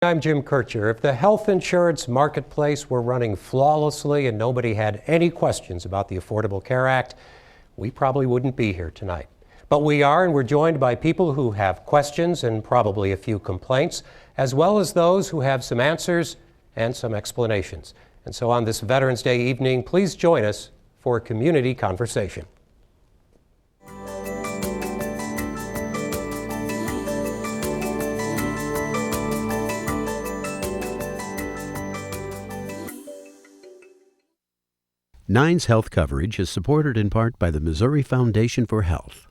I'm Jim Kirchherr. If the health insurance marketplace were running flawlessly and nobody had any questions about the Affordable Care Act, we probably wouldn't be here tonight. But we are, and we're joined by people who have questions and probably a few complaints, as well as those who have some answers and some explanations. And so on this Veterans Day evening, please join us for a community conversation. Nine's health coverage is supported in part by the Missouri Foundation for Health.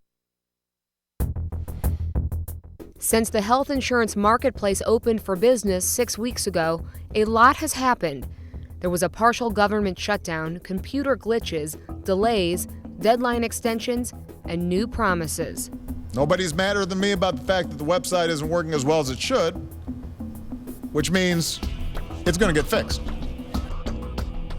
Since the health insurance marketplace opened for business 6 weeks ago, a lot has happened. There was a partial government shutdown, computer glitches, delays, deadline extensions, and new promises. Nobody's madder than me about the fact that the website isn't working as well as it should, which means it's going to get fixed.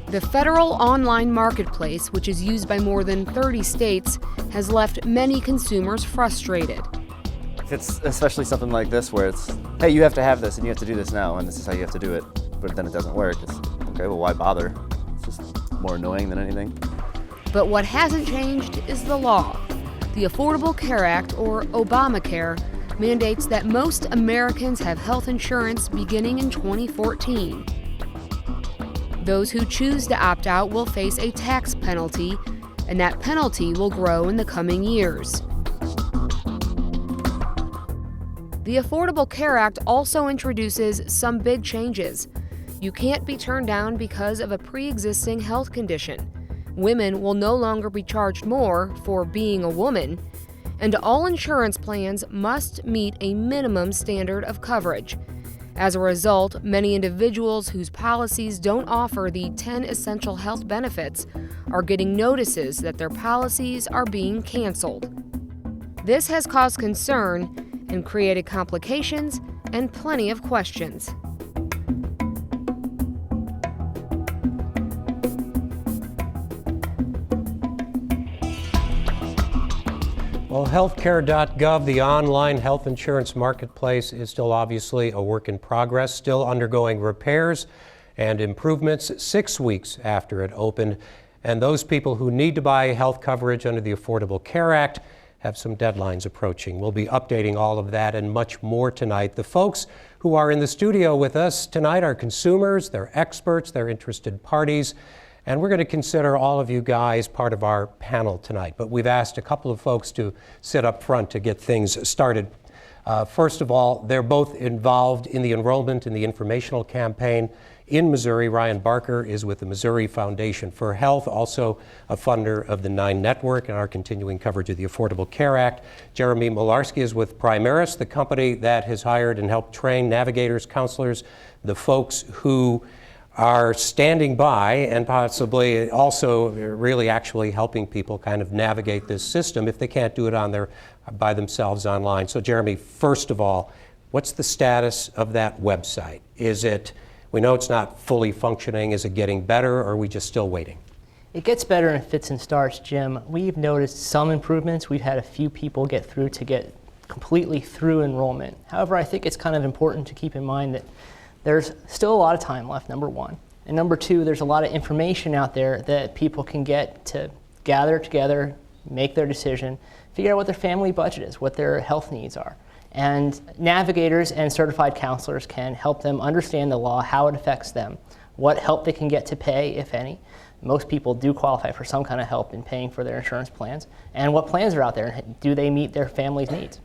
The federal online marketplace, which is used by more than 30 states, has left many consumers frustrated. It's especially something like this where it's, hey, you have to have this and you have to do this now and this is how you have to do it, but then it doesn't work. It's, okay, well, why bother? It's just more annoying than anything. But what hasn't changed is the law. The Affordable Care Act, or Obamacare, mandates that most Americans have health insurance beginning in 2014. Those who choose to opt out will face a tax penalty, and that penalty will grow in the coming years. The Affordable Care Act also introduces some big changes. You can't be turned down because of a pre-existing health condition. Women will no longer be charged more for being a woman, and all insurance plans must meet a minimum standard of coverage. As a result, many individuals whose policies don't offer the 10 essential health benefits are getting notices that their policies are being canceled. This has caused concern and created complications and plenty of questions. Well, healthcare.gov, the online health insurance marketplace, is still obviously a work in progress, still undergoing repairs and improvements 6 weeks after it opened. And those people who need to buy health coverage under the Affordable Care Act have some deadlines approaching. We'll be updating all of that and much more tonight. The folks who are in the studio with us tonight are consumers, they're experts, they're interested parties. And we're going to consider all of you guys part of our panel tonight. But we've asked a couple of folks to sit up front to get things started. First of all, they're both involved in the enrollment and the informational campaign in Missouri. Ryan Barker is with the Missouri Foundation for Health, also a funder of the Nine Network and our continuing coverage of the Affordable Care Act. Jeremy Molarski is with Primaris, the company that has hired and helped train navigators, counselors, the folks who are standing by and possibly also really actually helping people kind of navigate this system if they can't do it by themselves online. So Jeremy, first of all, what's the status of that website? We know it's not fully functioning, is it getting better, or are we just still waiting? It gets better in fits and starts, Jim. We've noticed some improvements. We've had a few people get completely through enrollment. However, I think it's kind of important to keep in mind that there's still a lot of time left, number one. And number two, there's a lot of information out there that people can get to gather together, make their decision, figure out what their family budget is, what their health needs are. And navigators and certified counselors can help them understand the law, how it affects them, what help they can get to pay, if any. Most people do qualify for some kind of help in paying for their insurance plans, and what plans are out there, and do they meet their family's needs?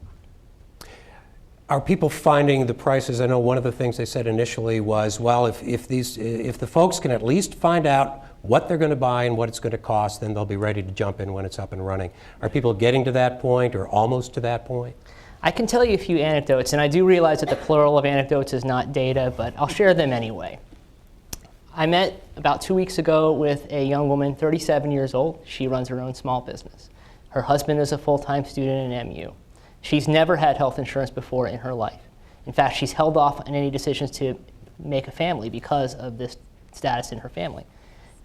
Are people finding the prices? I know one of the things they said initially was, well, if the folks can at least find out what they're going to buy and what it's going to cost, then they'll be ready to jump in when it's up and running. Are people getting to that point or almost to that point? I can tell you a few anecdotes, and I do realize that the plural of anecdotes is not data, but I'll share them anyway. I met about 2 weeks ago with a young woman, 37 years old. She runs her own small business. Her husband is a full-time student in MU. She's never had health insurance before in her life. In fact, she's held off on any decisions to make a family because of this status in her family.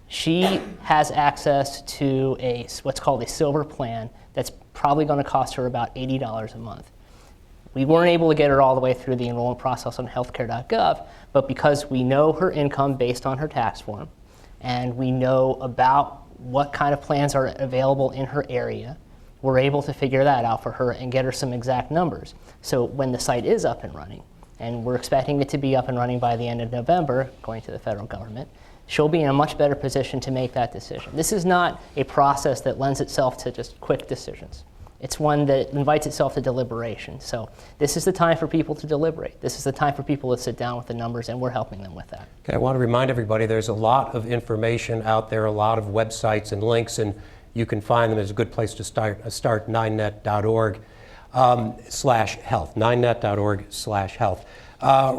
She has access to what's called a silver plan that's probably going to cost her about $80 a month. We weren't able to get her all the way through the enrollment process on healthcare.gov, but because we know her income based on her tax form, and we know about what kind of plans are available in her area, we're able to figure that out for her and get her some exact numbers. So when the site is up and running, and we're expecting it to be up and running by the end of November, according to the federal government, she'll be in a much better position to make that decision. This is not a process that lends itself to just quick decisions. It's one that invites itself to deliberation. So this is the time for people to deliberate. This is the time for people to sit down with the numbers, and we're helping them with that. Okay, I want to remind everybody there's a lot of information out there, a lot of websites and links, and you can find them. There's a good place to start 9net.org /health, 9net.org /health.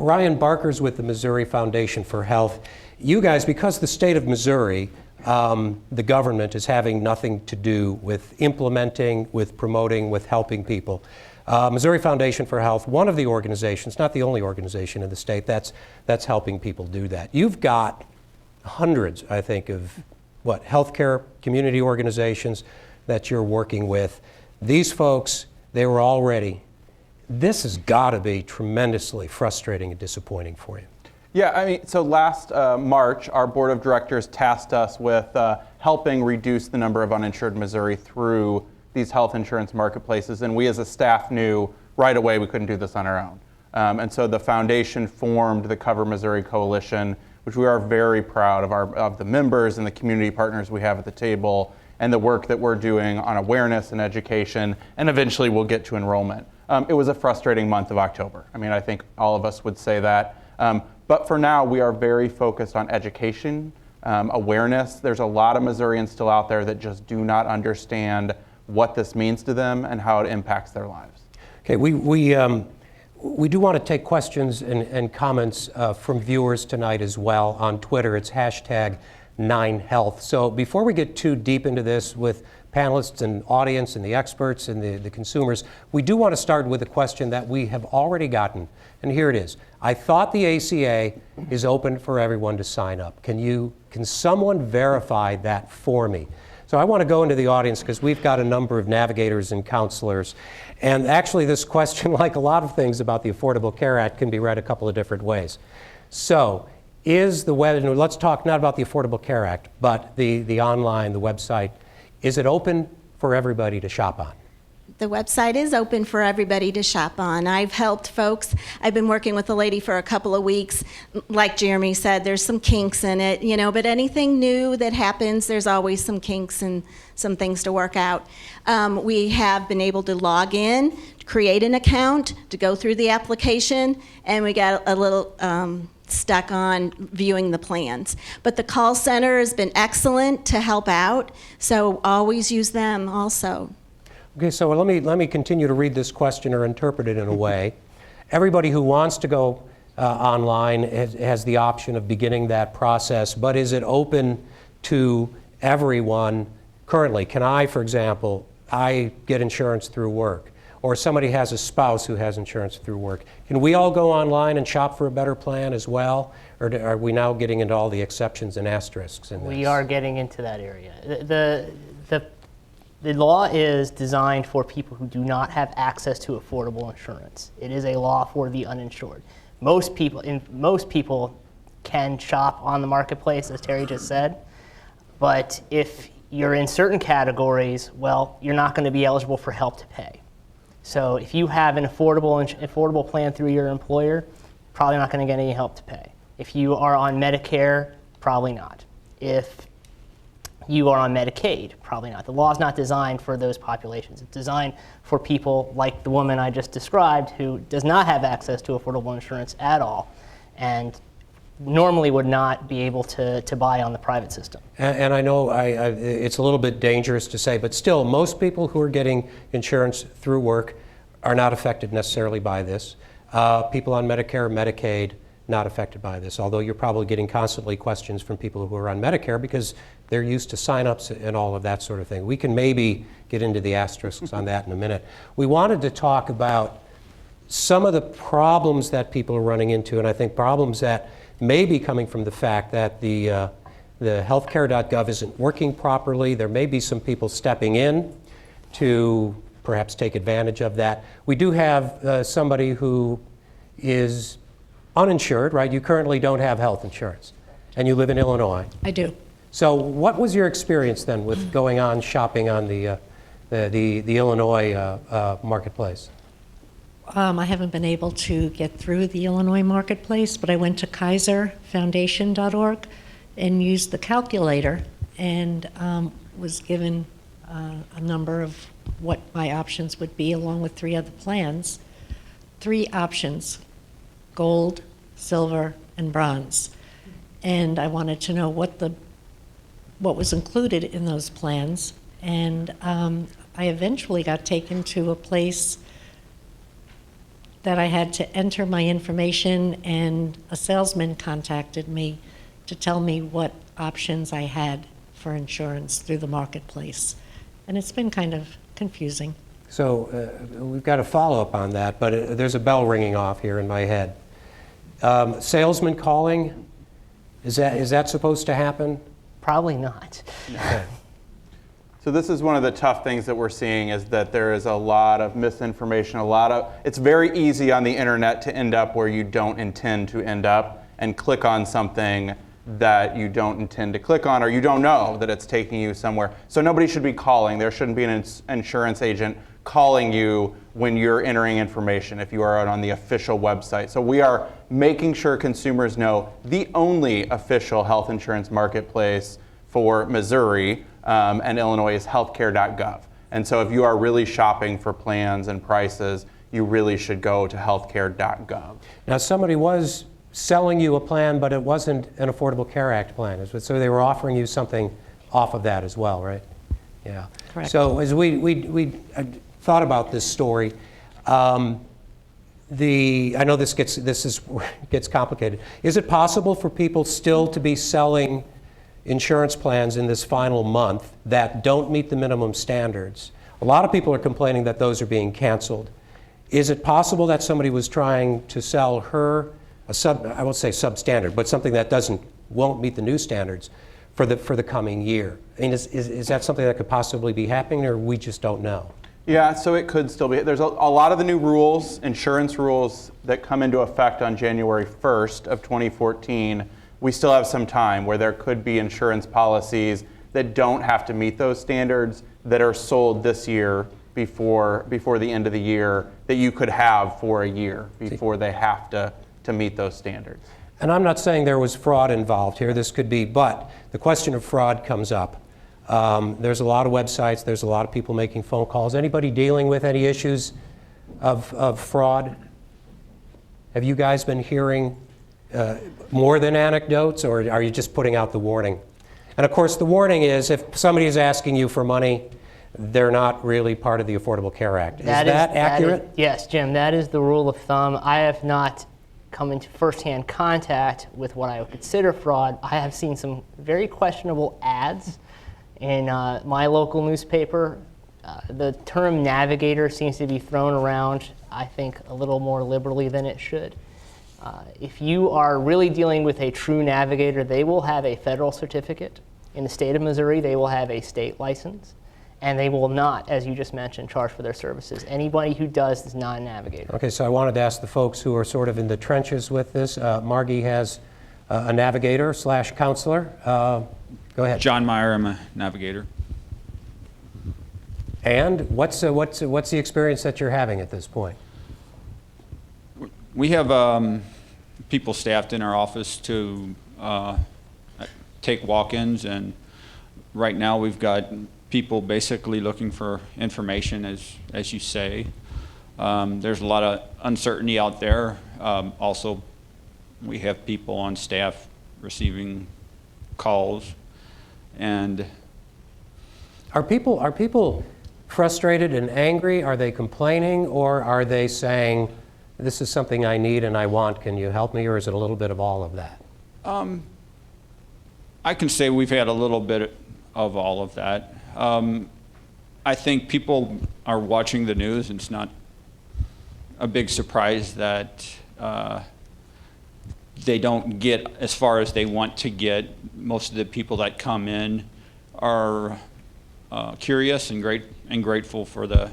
Ryan Barker's with the Missouri Foundation for Health. You guys, because the state of Missouri, the government is having nothing to do with implementing, with promoting, with helping people. Missouri Foundation for Health, one of the organizations, not the only organization in the state, that's helping people do that. You've got hundreds, I think, of healthcare community organizations that you're working with. These folks, they were all ready. This has got to be tremendously frustrating and disappointing for you. Yeah, I mean, so last March, our board of directors tasked us with helping reduce the number of uninsured Missouri through these health insurance marketplaces, and we as a staff knew right away we couldn't do this on our own. And so the foundation formed the Cover Missouri Coalition, which we are very proud of the members and the community partners we have at the table, and the work that we're doing on awareness and education, and eventually we'll get to enrollment. It was a frustrating month of October. I mean, I think all of us would say that. But for now, we are very focused on education, awareness. There's a lot of Missourians still out there that just do not understand what this means to them and how it impacts their lives. Okay, we do want to take questions and comments from viewers tonight as well on Twitter. It's #9health. So before we get too deep into this with panelists and audience and the experts and the consumers, we do want to start with a question that we have already gotten. And here it is. I thought the ACA is open for everyone to sign up. Can someone verify that for me? So I want to go into the audience because we've got a number of navigators and counselors. And actually this question, like a lot of things about the Affordable Care Act, can be read a couple of different ways. So is the web, and let's talk not about the Affordable Care Act, but the online, the website, is it open for everybody to shop on? The website is open for everybody to shop on. I've helped folks. I've been working with a lady for a couple of weeks. Like Jeremy said, there's some kinks in it, but anything new that happens, there's always some kinks and some things to work out. We have been able to log in, create an account, to go through the application, and we got a little stuck on viewing the plans. But the call center has been excellent to help out, so always use them also. Okay, so let me continue to read this question or interpret it in a way. Everybody who wants to go online has the option of beginning that process, but is it open to everyone currently? Can I, for example, I get insurance through work, or somebody has a spouse who has insurance through work. Can we all go online and shop for a better plan as well, or are we now getting into all the exceptions and asterisks in this? We are getting into that area. The law is designed for people who do not have access to affordable insurance. It is a law for the uninsured. Most people can shop on the marketplace, as Terry just said, but if you're in certain categories, well, you're not going to be eligible for help to pay. So if you have an affordable plan through your employer, probably not going to get any help to pay. If you are on Medicare, probably not. If you are on Medicaid, probably not. The law is not designed for those populations. It's designed for people like the woman I just described who does not have access to affordable insurance at all and normally would not be able to buy on the private system. And I know it's a little bit dangerous to say, but still, most people who are getting insurance through work are not affected necessarily by this. People on Medicare, Medicaid, not affected by this, although you're probably getting constantly questions from people who are on Medicare because they're used to sign-ups and all of that sort of thing. We can maybe get into the asterisks on that in a minute. We wanted to talk about some of the problems that people are running into, and I think problems that may be coming from the fact that the healthcare.gov isn't working properly. There may be some people stepping in to perhaps take advantage of that. We do have somebody who is uninsured, right? You currently don't have health insurance, and you live in Illinois. I do. So what was your experience then with going on shopping on the Illinois marketplace? I haven't been able to get through the Illinois marketplace, but I went to kaiserfoundation.org and used the calculator and was given a number of what my options would be along with 3 other plans. 3 options: gold, silver, and bronze. And I wanted to know what was included in those plans. And I eventually got taken to a place that I had to enter my information, and a salesman contacted me to tell me what options I had for insurance through the marketplace. And it's been kind of confusing. So we've got a follow-up on that, but there's a bell ringing off here in my head. Salesman calling, is that supposed to happen? Probably not. Okay. So this is one of the tough things that we're seeing, is that there is a lot of misinformation, it's very easy on the internet to end up where you don't intend to end up and click on something that you don't intend to click on, or you don't know that it's taking you somewhere. So nobody should be calling. There shouldn't be an insurance agent calling you when you're entering information if you are on the official website. So we are making sure consumers know the only official health insurance marketplace for Missouri and Illinois is healthcare.gov. And so if you are really shopping for plans and prices, you really should go to healthcare.gov. Now, somebody was selling you a plan, but it wasn't an Affordable Care Act plan. So they were offering you something off of that as well, right? Yeah. Correct. So as we thought about this story, I know this gets complicated. Is it possible for people still to be selling insurance plans in this final month that don't meet the minimum standards? A lot of people are complaining that those are being canceled. Is it possible that somebody was trying to sell her I won't say substandard, but something that won't meet the new standards for the coming year? I mean, is that something that could possibly be happening, or we just don't know? Yeah, so it could still be. There's a lot of the new rules, insurance rules, that come into effect on January 1st of 2014. We still have some time where there could be insurance policies that don't have to meet those standards that are sold this year before the end of the year, that you could have for a year before they have to meet those standards. And I'm not saying there was fraud involved here. This could be, but the question of fraud comes up. There's a lot of websites. There's a lot of people making phone calls. Anybody dealing with any issues of fraud? Have you guys been hearing more than anecdotes, or are you just putting out the warning? And of course, the warning is if somebody is asking you for money, they're not really part of the Affordable Care Act. Is that accurate? Yes, Jim, that is the rule of thumb. I have not come into firsthand contact with what I would consider fraud. I have seen some very questionable ads in my local newspaper. The term navigator seems to be thrown around, I think, a little more liberally than it should. If you are really dealing with a true navigator, they will have a federal certificate. In the state of Missouri, they will have a state license, and they will not, as you just mentioned, charge for their services. Anybody who does is not a navigator. Okay, so I wanted to ask the folks who are sort of in the trenches with this. Margie has a navigator / counselor. Go ahead. John Meyer, I'm a navigator. And what's the experience that you're having at this point? We have people staffed in our office to take walk-ins, and right now we've got people basically looking for information, as you say. There's a lot of uncertainty out there. Also, we have people on staff receiving calls, and are people frustrated and angry? Are they complaining, or are they saying, this is something I need and I want, can you help me? Or is it a little bit of all of that? I can say we've had a little bit of all of that. I think people are watching the news, and it's not a big surprise that they don't get as far as they want to get. Most of the people that come in are curious and grateful for the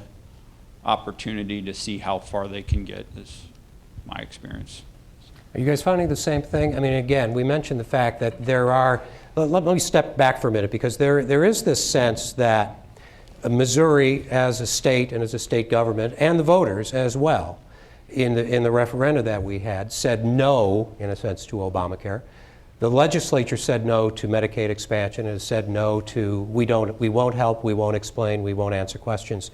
opportunity to see how far they can get, is my experience. Are you guys finding the same thing? I mean, again, we mentioned the fact that there are, let me step back for a minute, because there is this sense that Missouri as a state and as a state government, and the voters as well, in the referendum that we had, said no, in a sense, to Obamacare. The legislature said no to Medicaid expansion and said no to we won't help, we won't explain, we won't answer questions.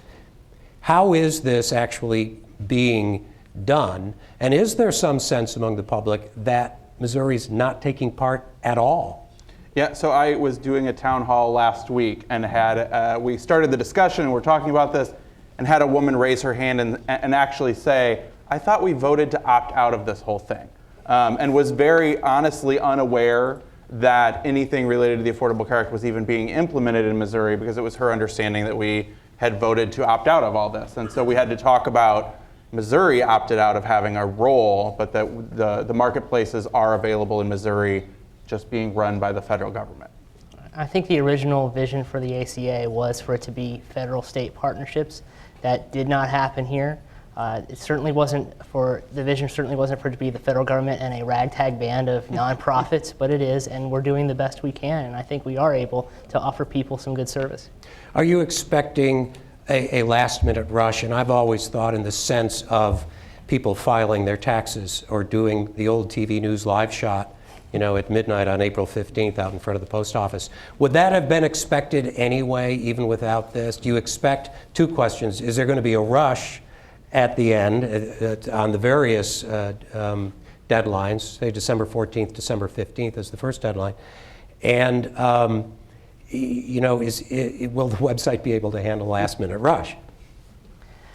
How is this actually being done? And is there some sense among the public that Missouri's not taking part at all? Yeah, so I was doing a town hall last week and had, we started the discussion and we're talking about this and had a woman raise her hand and actually say, I thought we voted to opt out of this whole thing. And was very honestly unaware that anything related to the Affordable Care Act was even being implemented in Missouri, because it was her understanding that we had voted to opt out of all this. And so we had to talk about Missouri opted out of having a role, but that the marketplaces are available in Missouri, just being run by the federal government. I think the original vision for the ACA was for it to be federal-state partnerships. That did not happen here. It certainly wasn't for, the vision certainly wasn't for it to be the federal government and a ragtag band of nonprofits, but it is, and we're doing the best we can, and I think we are able to offer people some good service. Are you expecting a last-minute rush? And I've always thought in the sense of people filing their taxes or doing the old TV news live shot, you know, at midnight on April 15th out in front of the post office. Would that have been expected anyway, even without this? Do you expect, two questions, is there going to be a rush at the end on the various deadlines, say December 14th, December 15th is the first deadline, and you know, will the website be able to handle last-minute rush?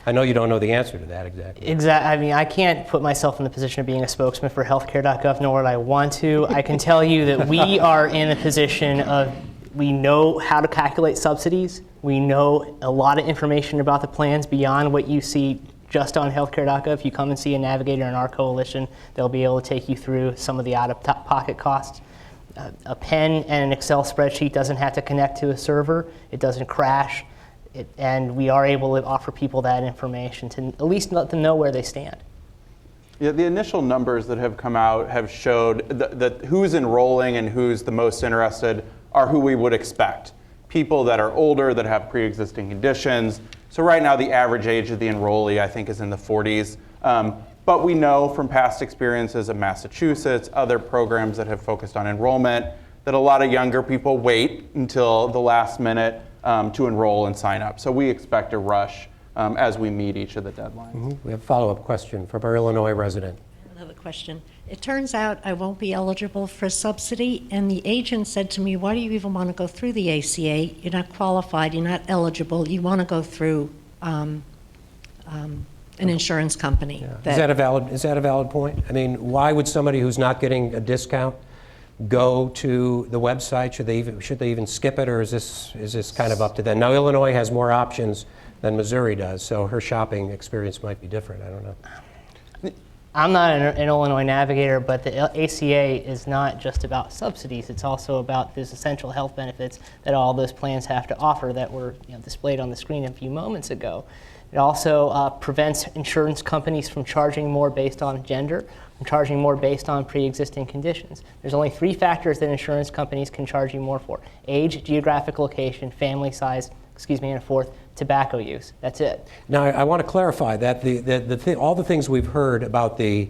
I know you don't know the answer to that exactly. Exactly. I mean, I can't put myself in the position of being a spokesman for healthcare.gov, nor would I want to. I can tell you that we are in a position of, we know how to calculate subsidies. We know a lot of information about the plans beyond what you see just on healthcare.gov. If you come and see a navigator in our coalition, they'll be able to take you through some of the out-of-pocket costs. A pen and an Excel spreadsheet doesn't have to connect to a server. It doesn't crash. And we are able to offer people that information to at least let them know where they stand. Yeah, the initial numbers that have come out have showed that who's enrolling and who's the most interested are who we would expect. People that are older, that have pre-existing conditions. So right now the average age of the enrollee, I think, is in the 40s. But we know from past experiences of Massachusetts, other programs that have focused on enrollment, that a lot of younger people wait until the last minute to enroll and sign up. So we expect a rush as we meet each of the deadlines. Mm-hmm. We have a follow-up question from our Illinois resident. Another question. It turns out I won't be eligible for subsidy, and the agent said to me, why do you even want to go through the ACA? You're not qualified, you're not eligible, you want to go through an insurance company. Yeah. Is that a valid point? I mean, why would somebody who's not getting a discount go to the website? Should they even skip it, or is this kind of up to them? Now, Illinois has more options than Missouri does, so her shopping experience might be different. I don't know. I'm not an Illinois navigator, but the ACA is not just about subsidies. It's also about those essential health benefits that all those plans have to offer that were displayed on the screen a few moments ago. It also prevents insurance companies from charging more based on gender, from charging more based on pre-existing conditions. There's only 3 factors that insurance companies can charge you more for: age, geographic location, family size, and a fourth, tobacco use. That's it. Now, I want to clarify that all the things we've heard about the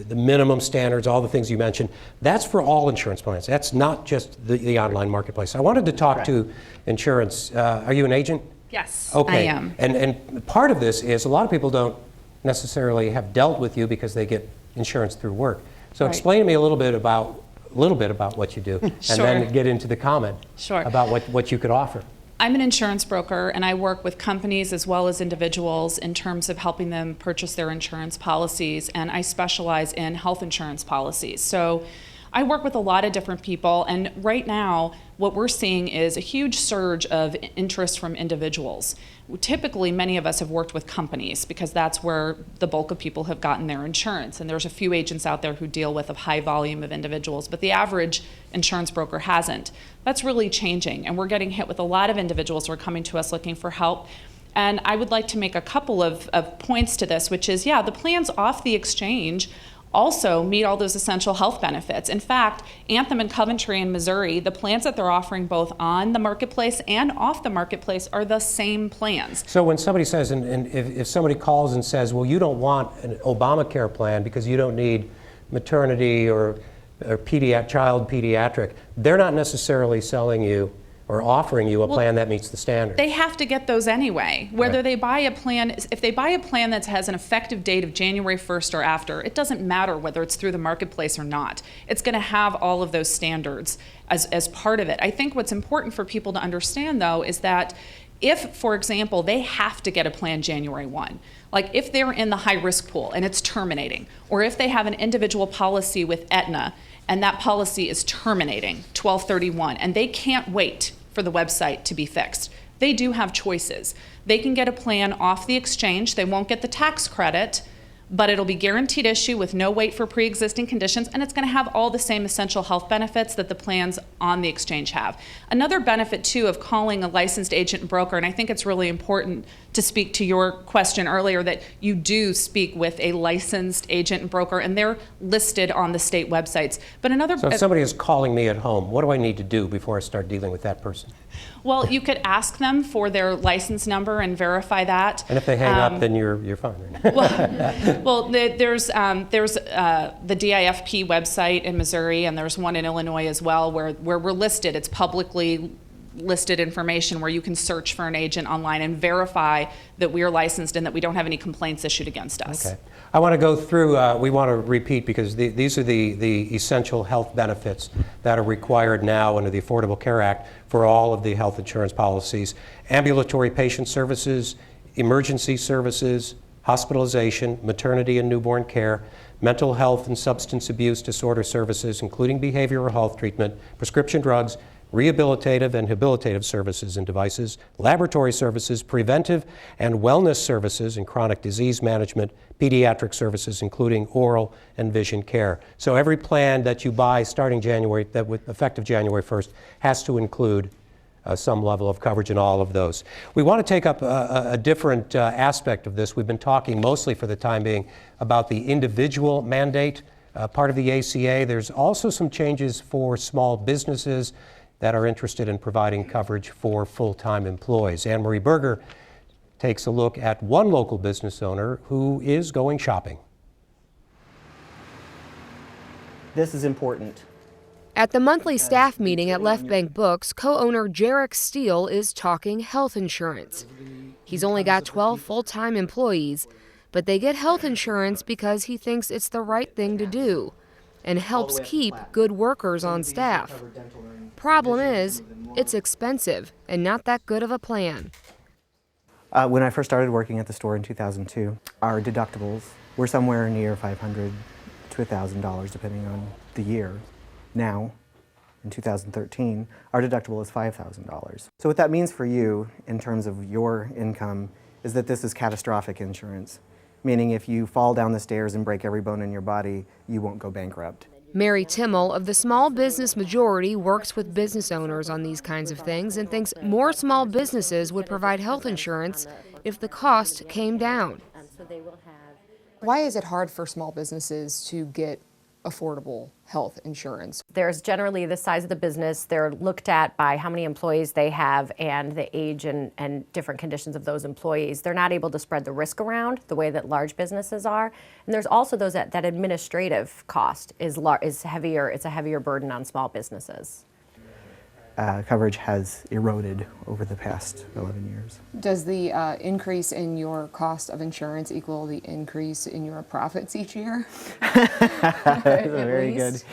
minimum standards, all the things you mentioned, that's for all insurance plans. That's not just the online marketplace. I wanted to talk to insurance. Are you an agent? Yes, okay. I am. And part of this is a lot of people don't necessarily have dealt with you because they get insurance through work. So Right. explain to me a little bit about what you do, Sure. and then get into the comment Sure. about what you could offer. I'm an insurance broker, and I work with companies as well as individuals in terms of helping them purchase their insurance policies, and I specialize in health insurance policies. So I work with a lot of different people, and right now what we're seeing is a huge surge of interest from individuals. Typically, many of us have worked with companies because that's where the bulk of people have gotten their insurance, and there's a few agents out there who deal with a high volume of individuals, but the average insurance broker hasn't. That's really changing, and we're getting hit with a lot of individuals who are coming to us looking for help. And I would like to make a couple of points to this, which is, yeah, the plans off the exchange also meet all those essential health benefits. In fact, Anthem and Coventry in Missouri, the plans that they're offering both on the marketplace and off the marketplace are the same plans. So when somebody says, and if somebody calls and says, well, you don't want an Obamacare plan because you don't need maternity or child pediatric, they're not necessarily selling you or offering you a plan that meets the standard. They have to get those anyway. Whether they buy a plan, if they buy a plan that has an effective date of January 1st or after, it doesn't matter whether it's through the marketplace or not. It's going to have all of those standards as part of it. I think what's important for people to understand, though, is that if, for example, they have to get a plan January 1, like if they're in the high-risk pool and it's terminating, or if they have an individual policy with Aetna and that policy is terminating 12/31 and they can't wait for the website to be fixed, they do have choices. They can get a plan off the exchange. They won't get the tax credit, but it'll be guaranteed issue with no wait for pre-existing conditions, and it's going to have all the same essential health benefits that the plans on the exchange have. Another benefit, too, of calling a licensed agent and broker, and I think it's really important to speak to your question earlier, that you do speak with a licensed agent and broker, and they're listed on the state websites. But another— So if somebody is calling me at home, what do I need to do before I start dealing with that person? Well, you could ask them for their license number and verify that. And if they hang up, then you're fine. There's the DIFP website in Missouri, and there's one in Illinois as well, where we're listed. It's publicly listed information where you can search for an agent online and verify that we are licensed and that we don't have any complaints issued against us. Okay. I want to go through, we want to repeat, because these are the essential health benefits that are required now under the Affordable Care Act for all of the health insurance policies: ambulatory patient services, emergency services, hospitalization, maternity and newborn care, mental health and substance abuse disorder services, including behavioral health treatment, prescription drugs, rehabilitative and habilitative services and devices, laboratory services, preventive and wellness services and chronic disease management, pediatric services, including oral and vision care. So every plan that you buy starting effective January 1st has to include some level of coverage in all of those. We want to take up a different aspect of this. We've been talking mostly for the time being about the individual mandate part of the ACA. There's also some changes for small businesses that are interested in providing coverage for full-time employees. Anne Marie Berger takes a look at one local business owner who is going shopping. This is important. At the monthly staff meeting at Left Bank Books, co-owner Jarek Steele is talking health insurance. He's only got 12 full-time employees, but they get health insurance because he thinks it's the right thing to do and helps keep good workers on staff. Problem is, it's expensive and not that good of a plan. When I first started working at the store in 2002, our deductibles were somewhere near $500 to $1,000 depending on the year. Now, in 2013, our deductible is $5,000. So what that means for you in terms of your income is that this is catastrophic insurance, meaning if you fall down the stairs and break every bone in your body, you won't go bankrupt. Mary Timmel of the Small Business Majority works with business owners on these kinds of things and thinks more small businesses would provide health insurance if the cost came down. Why is it hard for small businesses to get affordable health insurance? There's generally the size of the business. They're looked at by how many employees they have and the age and different conditions of those employees. They're not able to spread the risk around the way that large businesses are. And there's also those that administrative cost is heavier. It's a heavier burden on small businesses. Coverage has eroded over the past 11 years. Does the increase in your cost of insurance equal the increase in your profits each year? Very good.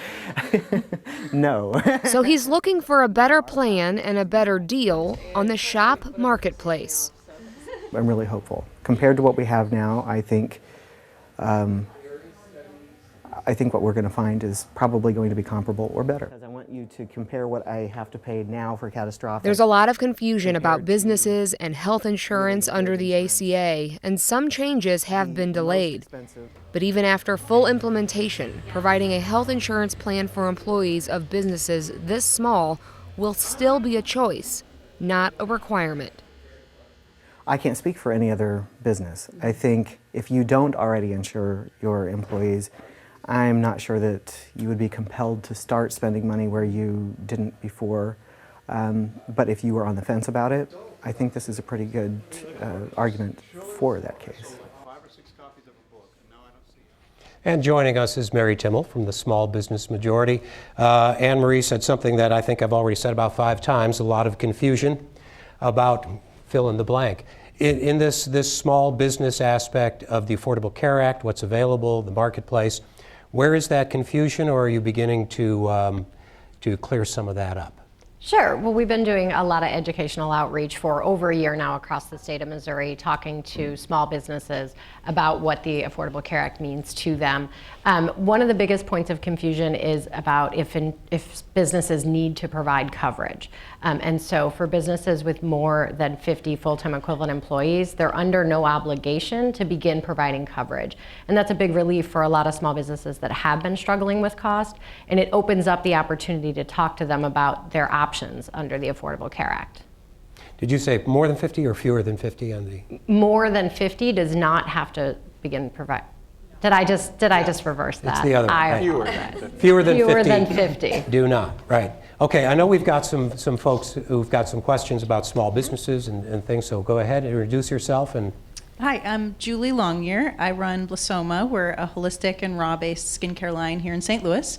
No. So he's looking for a better plan and a better deal on the shop marketplace. I'm really hopeful. Compared to what we have now, I think what we're going to find is probably going to be comparable or better. Because I want you to compare what I have to pay now for catastrophic. There's a lot of confusion about businesses and health insurance under the ACA, and some changes have been delayed. But even after full implementation, providing a health insurance plan for employees of businesses this small will still be a choice, not a requirement. I can't speak for any other business. I think if you don't already insure your employees, I'm not sure that you would be compelled to start spending money where you didn't before. But if you were on the fence about it, I think this is a pretty good argument for that case. And joining us is Mary Timmel from the Small Business Majority. Anne Marie said something that I think I've already said about 5 times, a lot of confusion about fill in the blank. In this small business aspect of the Affordable Care Act, what's available, the marketplace, where is that confusion, or are you beginning to clear some of that up? Sure. Well, we've been doing a lot of educational outreach for over a year now across the state of Missouri, talking to small businesses about what the Affordable Care Act means to them. One of the biggest points of confusion is about if businesses need to provide coverage. And so for businesses with more than 50 full-time equivalent employees, they're under no obligation to begin providing coverage. And that's a big relief for a lot of small businesses that have been struggling with cost, and it opens up the opportunity to talk to them about their options under the Affordable Care Act. Did you say more than 50 or fewer than 50 on the? More than 50 does not have to begin provide. Did I just reverse that? It's the other one. I Right. apologize. Fewer than 50. Fewer than 50. Do not, right. Okay, I know we've got some folks who've got some questions about small businesses and things, so go ahead and introduce yourself. And Hi, I'm Julie Longyear. I run Blasoma. We're a holistic and raw-based skincare line here in St. Louis.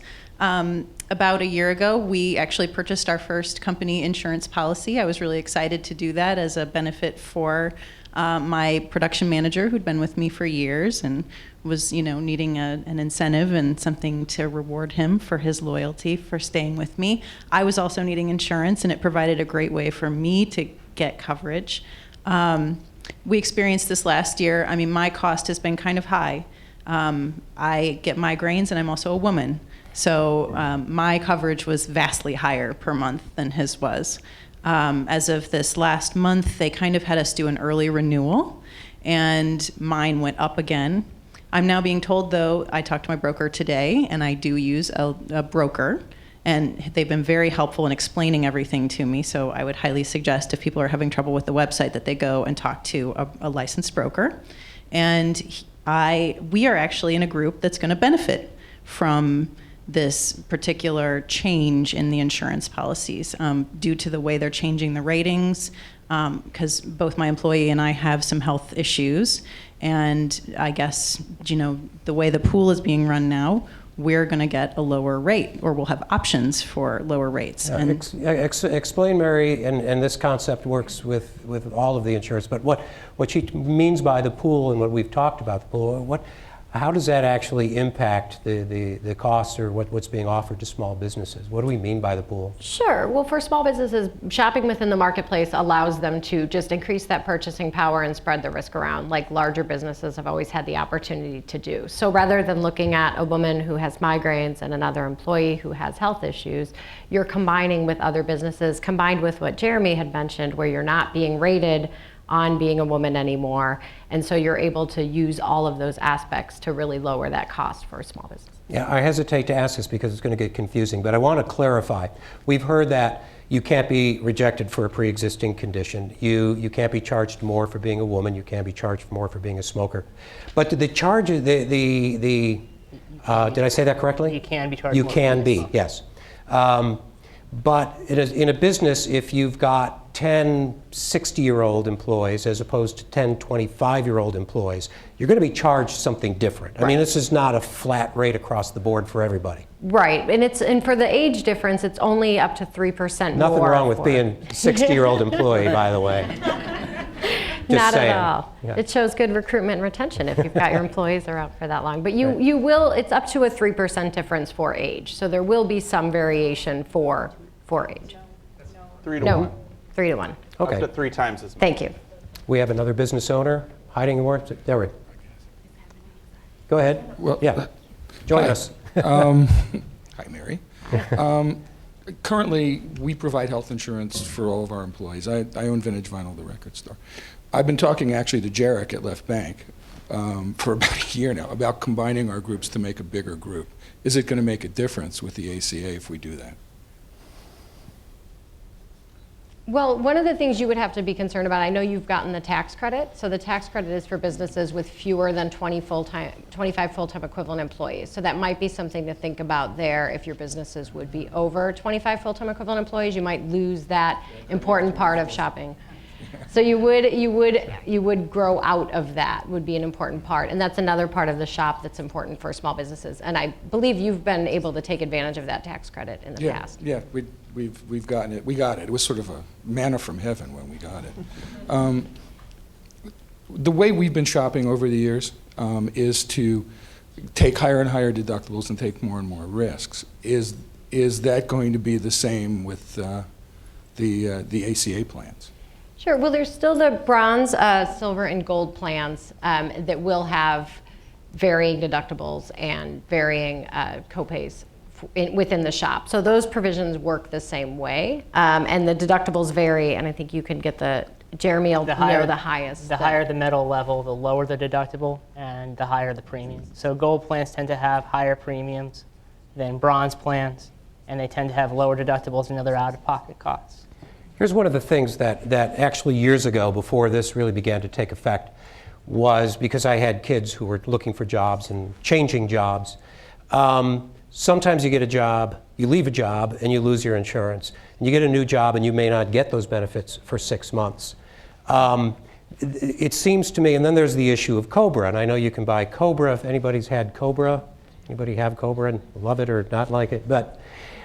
About a year ago, we actually purchased our first company insurance policy. I was really excited to do that as a benefit for my production manager, who'd been with me for years and was, needing an incentive and something to reward him for his loyalty for staying with me. I was also needing insurance, and it provided a great way for me to get coverage. We experienced this last year. I mean, my cost has been kind of high. I get migraines, and I'm also a woman. So my coverage was vastly higher per month than his was. As of this last month, they kind of had us do an early renewal, and mine went up again. I'm now being told, though, I talked to my broker today, and I do use a broker, and they've been very helpful in explaining everything to me. So I would highly suggest if people are having trouble with the website that they go and talk to a licensed broker. And we are actually in a group that's going to benefit from this particular change in the insurance policies due to the way they're changing the ratings, because both my employee and I have some health issues. And I guess, the way the pool is being run now, we're going to get a lower rate, or we'll have options for lower rates. Explain, Mary, and this concept works with all of the insurance, but what she means by the pool and what we've talked about the pool, how does that actually impact the cost or what's being offered to small businesses? What do we mean by the pool? Sure. Well, for small businesses, shopping within the marketplace allows them to just increase that purchasing power and spread the risk around, like larger businesses have always had the opportunity to do. So rather than looking at a woman who has migraines and another employee who has health issues, you're combining with other businesses, combined with what Jeremy had mentioned, where you're not being rated on being a woman anymore. And so you're able to use all of those aspects to really lower that cost for a small business. Yeah, I hesitate to ask this because it's going to get confusing, but I want to clarify. We've heard that you can't be rejected for a pre-existing condition. You can't be charged more for being a woman. You can't be charged more for being a smoker. But the charge, did I say that correctly? You can be charged You more. can be, yes. But in a business, if you've got 10 60-year-old employees as opposed to 10 25-year-old employees, you're going to be charged something different. Right. I mean, this is not a flat rate across the board for everybody. Right, and for the age difference, it's only up to 3% more. Nothing wrong with being a 60-year-old employee, by the way. Not saying. at all. Yeah. It shows good recruitment and retention if you've got your employees are out for that long. But you will, it's up to a 3% difference for age. So there will be some variation for age. 3 to 1. 3 to 1. Okay. Up to 3 times as much. Thank you. We have another business owner hiding more. There we go. Ahead. Well, yeah. Join us. Hi, Mary. Currently, we provide health insurance for all of our employees. I own Vintage Vinyl, the record store. I've been talking actually to Jarek at Left Bank for about a year now about combining our groups to make a bigger group. Is it going to make a difference with the ACA if we do that? Well, one of the things you would have to be concerned about, I know you've gotten the tax credit. So the tax credit is for businesses with fewer than 25 full-time equivalent employees. So that might be something to think about there. If your businesses would be over 25 full-time equivalent employees, you might lose that important part of shopping. So you would grow out of that, would be an important part. And that's another part of the shop that's important for small businesses. And I believe you've been able to take advantage of that tax credit in the past. Yeah, we've gotten it. We got it. It was sort of a manna from heaven when we got it. The way we've been shopping over the years is to take higher and higher deductibles and take more and more risks. Is that going to be the same with the ACA plans? Sure. Well, there's still the bronze, silver, and gold plans that will have varying deductibles and varying copays within the shop. So those provisions work the same way, and the deductibles vary. And I think you can get Jeremy will know the highest. The higher the metal level, the lower the deductible, and the higher the premium. So gold plans tend to have higher premiums than bronze plans, and they tend to have lower deductibles and other out-of-pocket costs. Here's one of the things that actually years ago, before this really began to take effect, was because I had kids who were looking for jobs and changing jobs. Sometimes you get a job, you leave a job, and you lose your insurance. And you get a new job, and you may not get those benefits for 6 months. It seems to me, and then there's the issue of COBRA, and I know you can buy COBRA if anybody's had COBRA. Anybody have COBRA and love it or not like it? But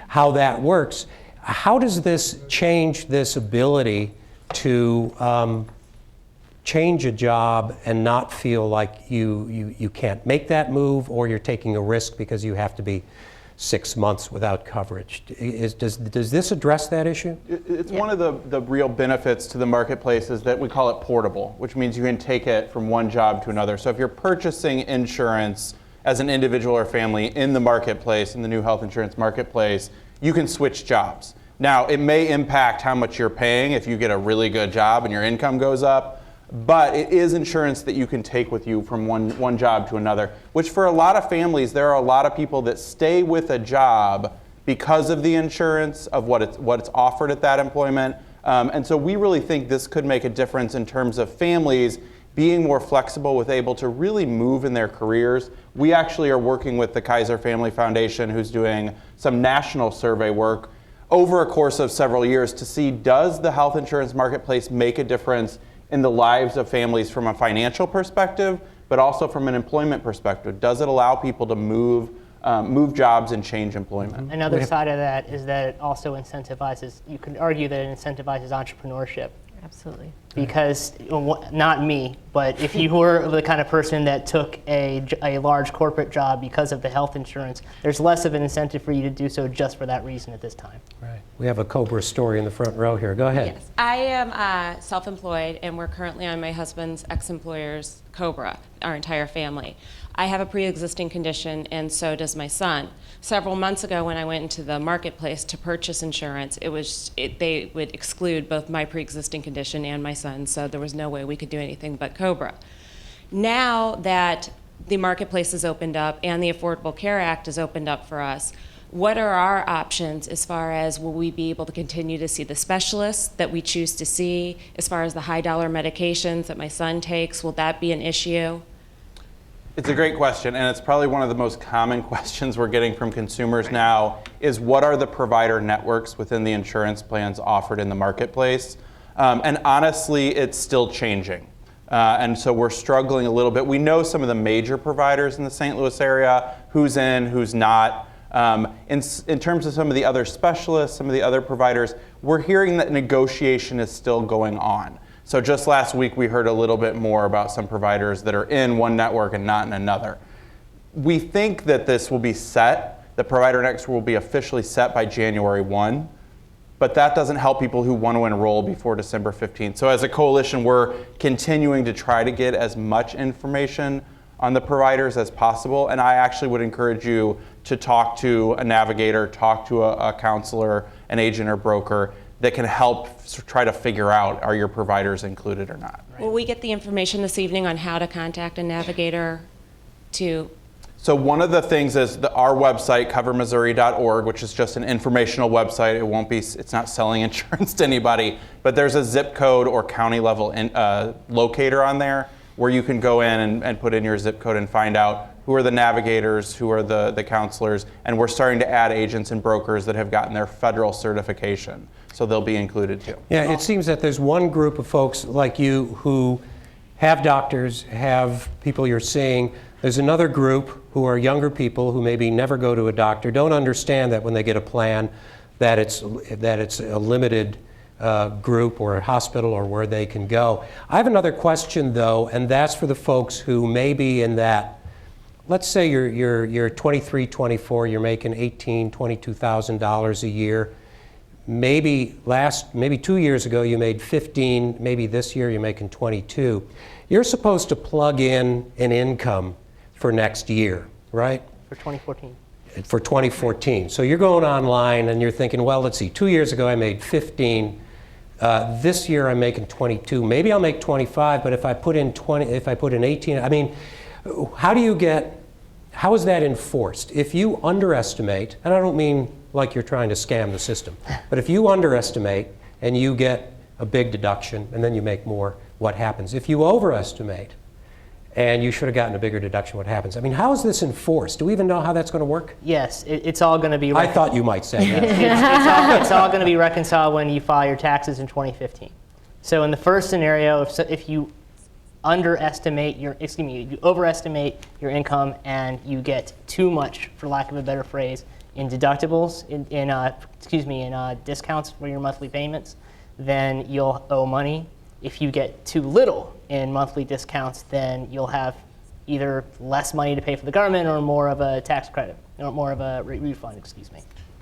how that works. How does this change this ability to change a job and not feel like you can't make that move, or you're taking a risk because you have to be 6 months without coverage? Does this address that issue? It's one of the real benefits to the marketplace is that we call it portable, which means you can take it from one job to another. So if you're purchasing insurance as an individual or family in the marketplace, in the new health insurance marketplace, you can switch jobs. Now, it may impact how much you're paying if you get a really good job and your income goes up, but it is insurance that you can take with you from one job to another, which for a lot of families, there are a lot of people that stay with a job because of the insurance, of what it's offered at that employment. And so we really think this could make a difference in terms of families being more flexible with able to really move in their careers. We actually are working with the Kirchherr Family Foundation, who's doing some national survey work over a course of several years to see, does the health insurance marketplace make a difference in the lives of families from a financial perspective, but also from an employment perspective? Does it allow people to move jobs and change employment? Another side of that is that it also incentivizes, you could argue that it incentivizes entrepreneurship. Absolutely. Because, not me, but if you were the kind of person that took a large corporate job because of the health insurance, there's less of an incentive for you to do so just for that reason at this time. Right. We have a COBRA story in the front row here. Go ahead. Yes. I am self-employed, and we're currently on my husband's ex-employer's COBRA, our entire family. I have a pre-existing condition, and so does my son. Several months ago, when I went into the marketplace to purchase insurance, they would exclude both my pre-existing condition and my son, so there was no way we could do anything but COBRA. Now that the marketplace has opened up and the Affordable Care Act has opened up for us, what are our options as far as, will we be able to continue to see the specialists that we choose to see? As far as the high dollar medications that my son takes, will that be an issue? It's a great question, and it's probably one of the most common questions we're getting from consumers now is, what are the provider networks within the insurance plans offered in the marketplace? And honestly, it's still changing. And so we're struggling a little bit. We know some of the major providers in the St. Louis area, who's in, who's not. In terms of some of the other specialists, some of the other providers, we're hearing that negotiation is still going on. So just last week, we heard a little bit more about some providers that are in one network and not in another. We think that this will be set, the provider networks will be officially set by January 1, but that doesn't help people who want to enroll before December 15th. So as a coalition, we're continuing to try to get as much information on the providers as possible, and I actually would encourage you to talk to a navigator, talk to a counselor, an agent or broker that can help try to figure out, are your providers included or not. Will we get the information this evening on how to contact a navigator to So one of the things is our website, covermissouri.org, which is just an informational website. It's not selling insurance to anybody, but there's a zip code or county level locator on there where you can go in and put in your zip code and find out who are the navigators, who are the counselors, and we're starting to add agents and brokers that have gotten their federal certification. So they'll be included too. Yeah, it seems that there's one group of folks like you who have doctors, have people you're seeing. There's another group who are younger people who maybe never go to a doctor, don't understand that when they get a plan that it's a limited group or a hospital or where they can go. I have another question though, and that's for the folks who may be in that, let's say you're 23, 24, you're making $18,000, $22,000 a year. Maybe 2 years ago you made 15, maybe this year you're making 22. You're supposed to plug in an income for next year, right? For 2014. For 2014. So you're going online and you're thinking, well, let's see, 2 years ago I made 15. This year I'm making 22. Maybe I'll make 25, but if I put in 20, if I put in 18, I mean, how is that enforced? If you underestimate, and I don't mean like you're trying to scam the system, but if you underestimate and you get a big deduction and then you make more, what happens? If you overestimate and you should have gotten a bigger deduction, what happens? I mean, how is this enforced? Do we even know how that's going to work? Yes, it's all going to be... I thought you might say that. it's all going to be reconciled when you file your taxes in 2015. So in the first scenario, if you overestimate your income and you get too much, for lack of a better phrase, in deductibles, in discounts for your monthly payments, then you'll owe money. If you get too little in monthly discounts, then you'll have either less money to pay for the government or more of a tax credit, or more of a refund,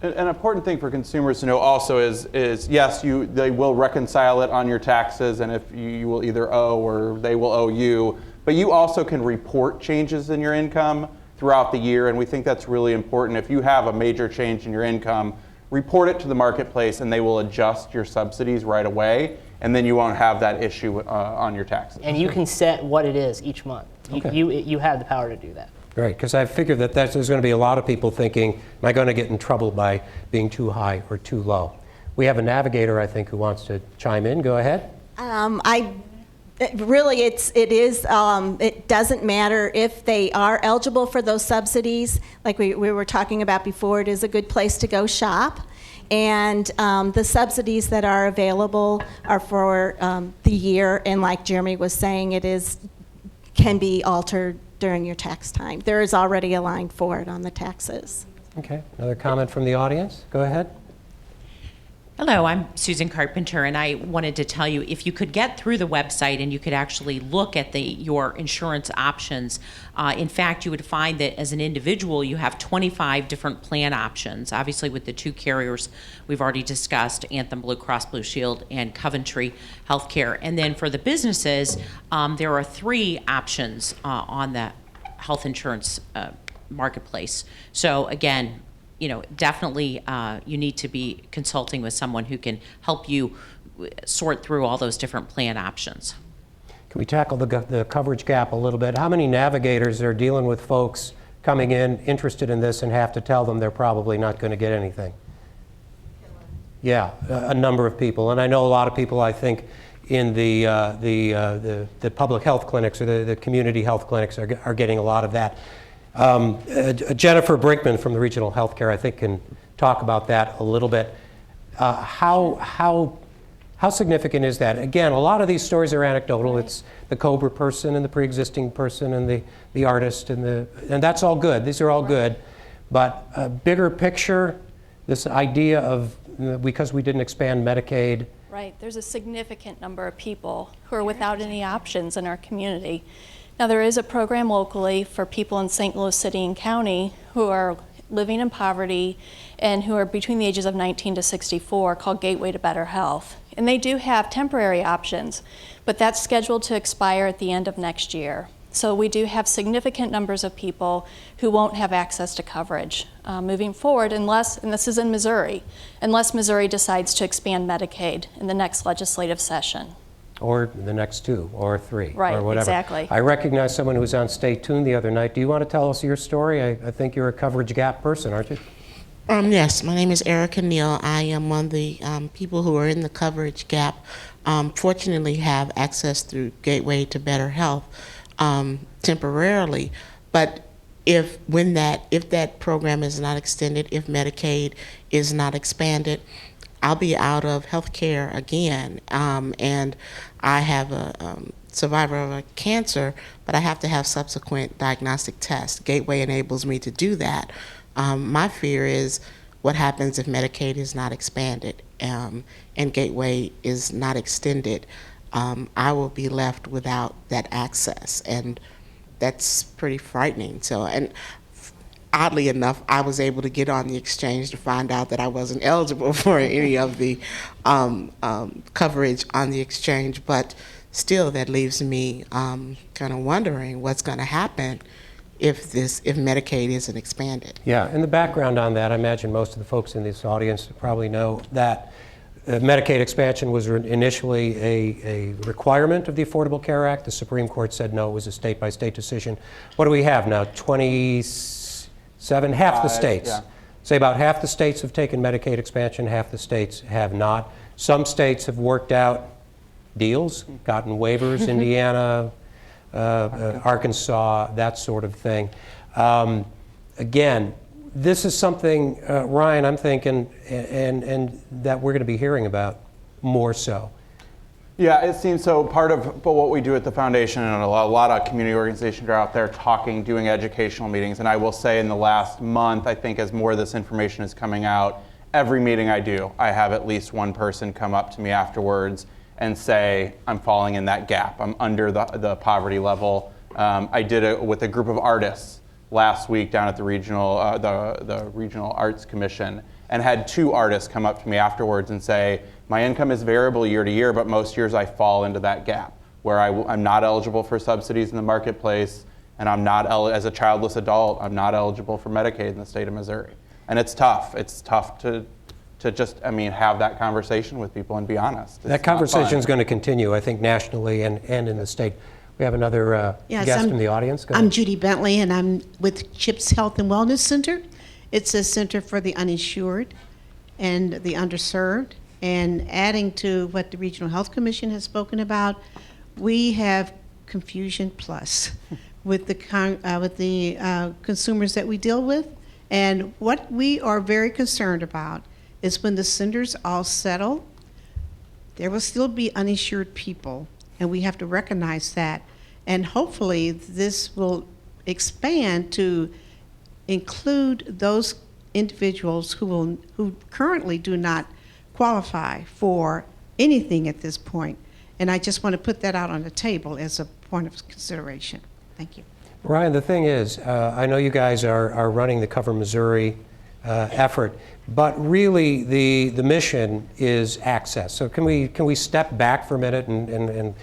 An important thing for consumers to know also is yes, they will reconcile it on your taxes, and if you will either owe or they will owe you, but you also can report changes in your income throughout the year, and we think that's really important. If you have a major change in your income, report it to the marketplace and they will adjust your subsidies right away, and then you won't have that issue on your taxes. And you can set what it is each month. Okay. You have the power to do that. Right, because I figured that there's going to be a lot of people thinking, am I going to get in trouble by being too high or too low? We have a navigator, I think, who wants to chime in. Go ahead. It doesn't matter if they are eligible for those subsidies. Like we were talking about before, it is a good place to go shop. And the subsidies that are available are for the year, and like Jeremy was saying, can be altered during your tax time. There is already a line for it on the taxes. Okay, another comment from the audience. Go ahead. Hello, I'm Susan Carpenter, and I wanted to tell you, if you could get through the website and you could actually look at your insurance options, in fact, you would find that as an individual, you have 25 different plan options. Obviously, with the two carriers we've already discussed, Anthem Blue Cross Blue Shield and Coventry Healthcare. And then for the businesses, there are 3 options on the health insurance marketplace. So again, definitely you need to be consulting with someone who can help you sort through all those different plan options. Can we tackle the coverage gap a little bit? How many navigators are dealing with folks coming in interested in this and have to tell them they're probably not going to get anything? Yeah, a number of people. And I know a lot of people, I think, in the public health clinics or the community health clinics are getting a lot of that. Jennifer Brinkman from the Regional Healthcare, I think, can talk about that a little bit. How significant is that? Again, a lot of these stories are anecdotal. It's the COBRA person and the pre-existing person and the artist and that's all good. These are all good, but a bigger picture, this idea of because we didn't expand Medicaid. Right. There's a significant number of people who are without any options in our community. Now, there is a program locally for people in St. Louis City and County who are living in poverty and who are between the ages of 19 to 64 called Gateway to Better Health. And they do have temporary options, but that's scheduled to expire at the end of next year. So we do have significant numbers of people who won't have access to coverage moving forward unless, and this is in Missouri, unless Missouri decides to expand Medicaid in the next legislative session. or the next 2 or 3 Right, or whatever. exactly. I recognized someone who was on Stay Tuned the other night. Do you want to tell us your story? I think you're a coverage gap person, aren't you? Yes, my name is Erica Neal. I am one of the people who are in the coverage gap. Fortunately, have access through Gateway to Better Health temporarily, but if that program is not extended, if Medicaid is not expanded, I'll be out of health care again. And I have a survivor of a cancer, but I have to have subsequent diagnostic tests. Gateway enables me to do that. My fear is what happens if Medicaid is not expanded and Gateway is not extended. I will be left without that access, and that's pretty frightening. So, and oddly enough, I was able to get on the exchange to find out that I wasn't eligible for any of the coverage on the exchange, but still that leaves me kind of wondering what's going to happen if Medicaid isn't expanded. Yeah, and the background on that, I imagine most of the folks in this audience probably know that Medicaid expansion was initially a requirement of the Affordable Care Act. The Supreme Court said no, it was a state-by-state decision. What do we have now? 27, half the states. Yeah. Say about half the states have taken Medicaid expansion, half the states have not. Some states have worked out deals, gotten waivers, Indiana, Arkansas, that sort of thing. Again, this is something, Ryan, I'm thinking, and that we're going to be hearing about more so. Yeah, it seems so. Part of what we do at the foundation, and a lot of community organizations are out there talking, doing educational meetings. And I will say in the last month, I think as more of this information is coming out, every meeting I do, I have at least one person come up to me afterwards and say, I'm falling in that gap. I'm under the poverty level. I did it with a group of artists last week down at the regional Arts Commission, and had 2 artists come up to me afterwards and say, my income is variable year to year, but most years I fall into that gap where I'm not eligible for subsidies in the marketplace, and I'm not, as a childless adult, I'm not eligible for Medicaid in the state of Missouri. And it's tough. It's tough to just, have that conversation with people and be honest. That conversation is going to continue, I think, nationally and in the state. We have another guest from the audience. Go I'm ahead. Judy Bentley, and I'm with CHIPS Health and Wellness Center. It's a center for the uninsured and the underserved. And adding to what the Regional Health Commission has spoken about, we have Confusion Plus with the consumers that we deal with. And what we are very concerned about is when the centers all settle, there will still be uninsured people, and we have to recognize that. And hopefully this will expand to include those individuals who currently do not qualify for anything at this point. And I just want to put that out on the table as a point of consideration. Thank you. Ryan, the thing is, I know you guys are running the Cover Missouri effort, but really the mission is access. So can we step back for a minute and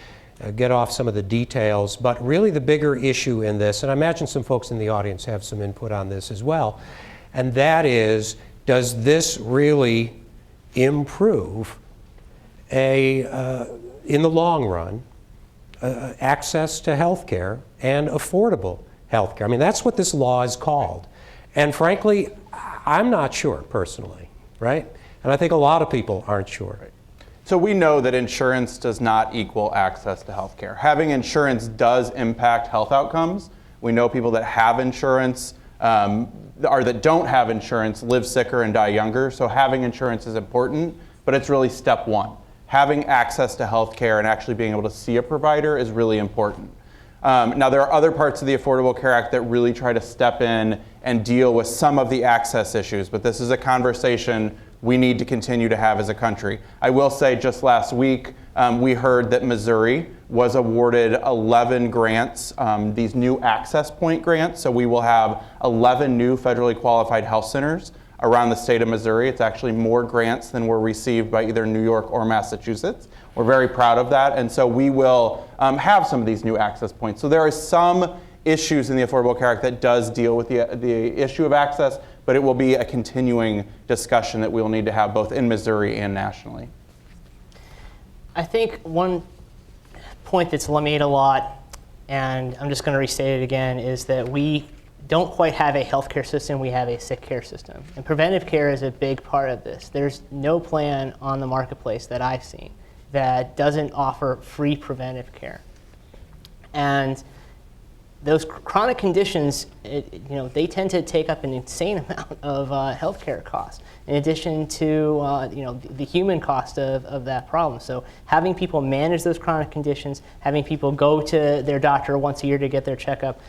get off some of the details? But really the bigger issue in this, and I imagine some folks in the audience have some input on this as well, and that is, does this really improve in the long run access to health care and affordable health care? I mean, that's what this law is called. And frankly, I'm not sure personally, right? And I think a lot of people aren't sure. So we know that insurance does not equal access to health care. Having insurance does impact health outcomes. We know people that have insurance or that don't have insurance live sicker and die younger. So having insurance is important, but it's really step one. Having access to health care and actually being able to see a provider is really important. Now, there are other parts of the Affordable Care Act that really try to step in and deal with some of the access issues, but this is a conversation we need to continue to have as a country. I will say just last week, we heard that Missouri was awarded 11 grants, these new access point grants. So we will have 11 new federally qualified health centers around the state of Missouri. It's actually more grants than were received by either New York or Massachusetts. We're very proud of that. And so we will have some of these new access points. So there are some issues in the Affordable Care Act that does deal with the issue of access, but it will be a continuing discussion that we'll need to have both in Missouri and nationally. I think one point that's made a lot, and I'm just going to restate it again, is that we don't quite have a healthcare system, we have a sick care system. And preventive care is a big part of this. There's no plan on the marketplace that I've seen that doesn't offer free preventive care. And those chronic conditions, they tend to take up an insane amount of healthcare costs, in addition to the human cost of that problem. So having people manage those chronic conditions, having people go to their doctor once a year to get their checkup,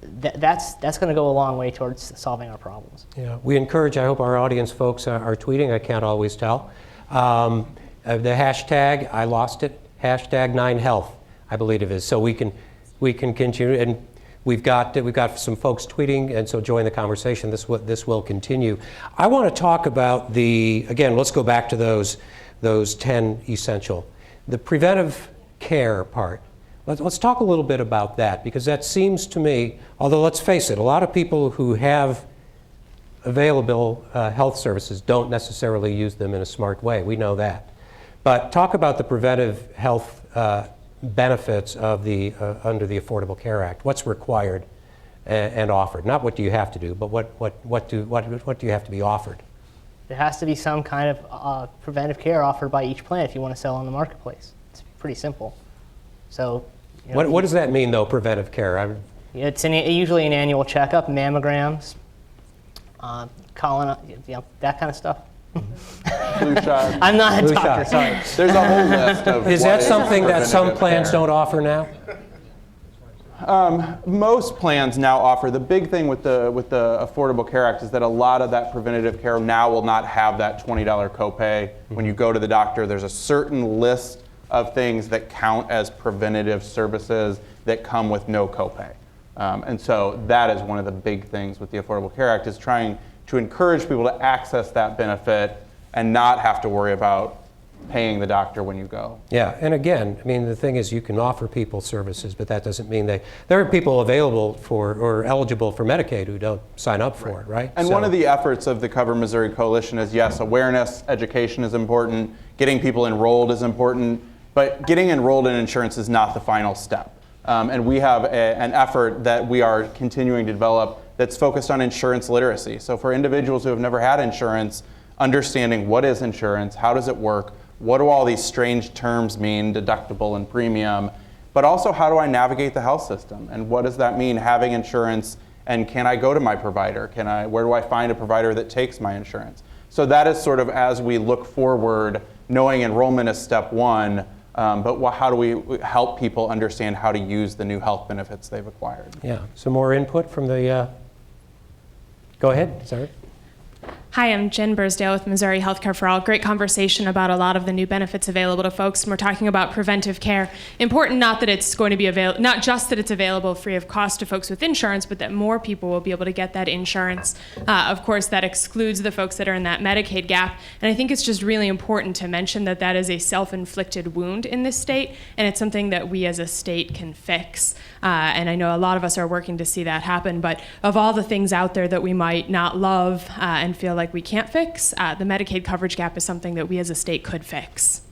that's going to go a long way towards solving our problems. Yeah, we encourage, I hope our audience folks are tweeting, I can't always tell. The hashtag, I lost it, #9Health, I believe it is. So we can continue, and we've got some folks tweeting, and so join the conversation. This will continue. I want to talk about again, let's go back to those 10 essential. The preventive care part. Let's talk a little bit about that, because that seems to me, although let's face it, a lot of people who have available health services don't necessarily use them in a smart way. We know that. But talk about the preventive health benefits of under the Affordable Care Act. What's required and offered? Not what do you have to do, but what do you have to be offered? There has to be some kind of preventive care offered by each plan if you want to sell on the marketplace. It's pretty simple. So, what does that mean, though, preventive care? It's usually an annual checkup, mammograms, that kind of stuff. Flu shot. I'm not a doctor, sorry. There's a whole list of. Is that something that some plans don't offer now? Most plans now offer. The big thing with the Affordable Care Act is that a lot of that preventative care now will not have that $20 copay. When you go to the doctor, there's a certain list of things that count as preventative services that come with no copay. And so that is one of the big things with the Affordable Care Act, is trying to encourage people to access that benefit and not have to worry about paying the doctor when you go. Yeah, and again, I mean, the thing is, you can offer people services, but that doesn't mean there are people available for or eligible for Medicaid who don't sign up for it, right? And one of the efforts of the Cover Missouri Coalition is, yes, awareness, education is important, getting people enrolled is important, but getting enrolled in insurance is not the final step. And we have an effort that we are continuing to develop that's focused on insurance literacy. So for individuals who have never had insurance, understanding what is insurance, how does it work, what do all these strange terms mean, deductible and premium, but also how do I navigate the health system, and what does that mean, having insurance, and can I go to my provider? Where do I find a provider that takes my insurance? So that is sort of, as we look forward, knowing enrollment is step one, but how do we help people understand how to use the new health benefits they've acquired? Yeah, some more input from the, go ahead, sorry. Hi, I'm Jen Bursdale with Missouri Healthcare for All. Great conversation about a lot of the new benefits available to folks. And we're talking about preventive care. Important not that it's going to be available, not just that it's available free of cost to folks with insurance, but that more people will be able to get that insurance. Of course, that excludes the folks that are in that Medicaid gap. And I think it's just really important to mention that that is a self-inflicted wound in this state, and it's something that we as a state can fix. And I know a lot of us are working to see that happen, but of all the things out there that we might not love and feel like we can't fix, the Medicaid coverage gap is something that we as a state could fix.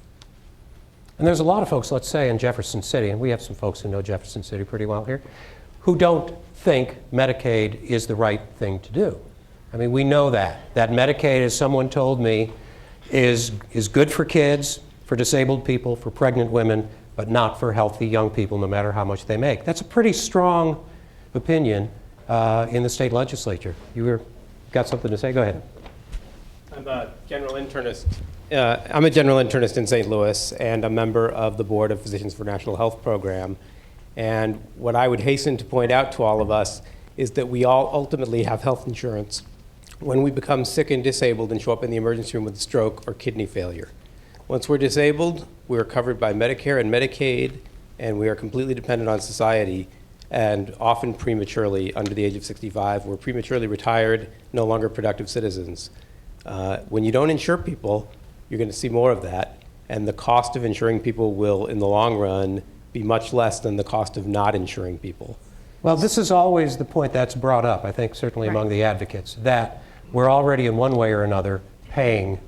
And there's a lot of folks, let's say in Jefferson City, and we have some folks who know Jefferson City pretty well here, who don't think Medicaid is the right thing to do. I mean, we know that Medicaid, as someone told me, is good for kids, for disabled people, for pregnant women, but not for healthy young people, no matter how much they make. That's a pretty strong opinion in the state legislature. Got something to say? Go ahead. I'm a general internist. I'm a general internist in St. Louis and a member of the Board of Physicians for National Health Program. And what I would hasten to point out to all of us is that we all ultimately have health insurance when we become sick and disabled and show up in the emergency room with a stroke or kidney failure. Once we're disabled, we're covered by Medicare and Medicaid, and we are completely dependent on society, and often prematurely under the age of 65. We're prematurely retired, no longer productive citizens. When you don't insure people, you're going to see more of that, and the cost of insuring people will, in the long run, be much less than the cost of not insuring people. Well, this is always the point that's brought up, I think, certainly among the advocates, that we're already in one way or another paying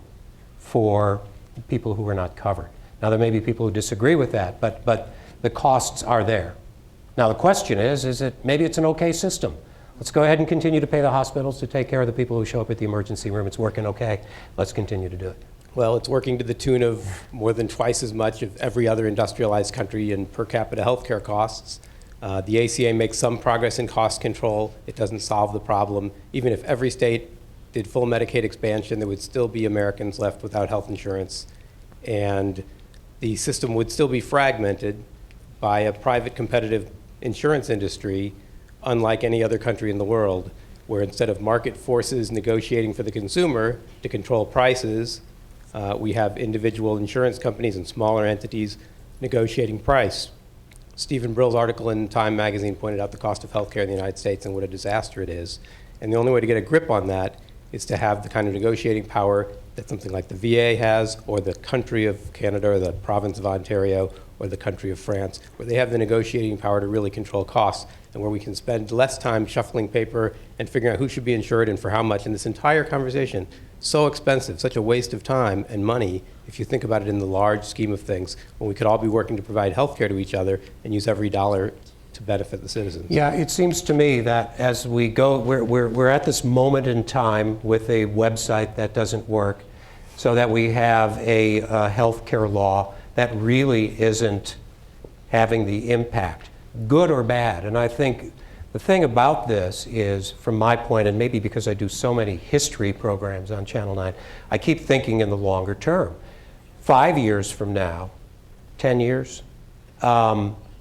for people who are not covered. Now, there may be people who disagree with that, but the costs are there. Now the question is it maybe it's an okay system? Let's go ahead and continue to pay the hospitals to take care of the people who show up at the emergency room. It's working okay. Let's continue to do it. Well, it's working to the tune of more than twice as much of every other industrialized country in per capita healthcare costs. The ACA makes some progress in cost control. It doesn't solve the problem. Even if every state did full Medicaid expansion, there would still be Americans left without health insurance. And the system would still be fragmented by a private competitive insurance industry, unlike any other country in the world, where instead of market forces negotiating for the consumer to control prices, we have individual insurance companies and smaller entities negotiating price. Stephen Brill's article in Time magazine pointed out the cost of healthcare in the United States and what a disaster it is. And the only way to get a grip on that is to have the kind of negotiating power that something like the VA has, or the country of Canada, or the province of Ontario, or the country of France, where they have the negotiating power to really control costs, and where we can spend less time shuffling paper and figuring out who should be insured and for how much. And this entire conversation, so expensive, such a waste of time and money, if you think about it in the large scheme of things, when we could all be working to provide health care to each other and use every dollar to benefit the citizens. Yeah, it seems to me that as we go, we're at this moment in time with a website that doesn't work, so that we have a healthcare law that really isn't having the impact, good or bad. And I think the thing about this is, from my point, and maybe because I do so many history programs on Channel 9, I keep thinking in the longer term. 5 years from now, 10 years,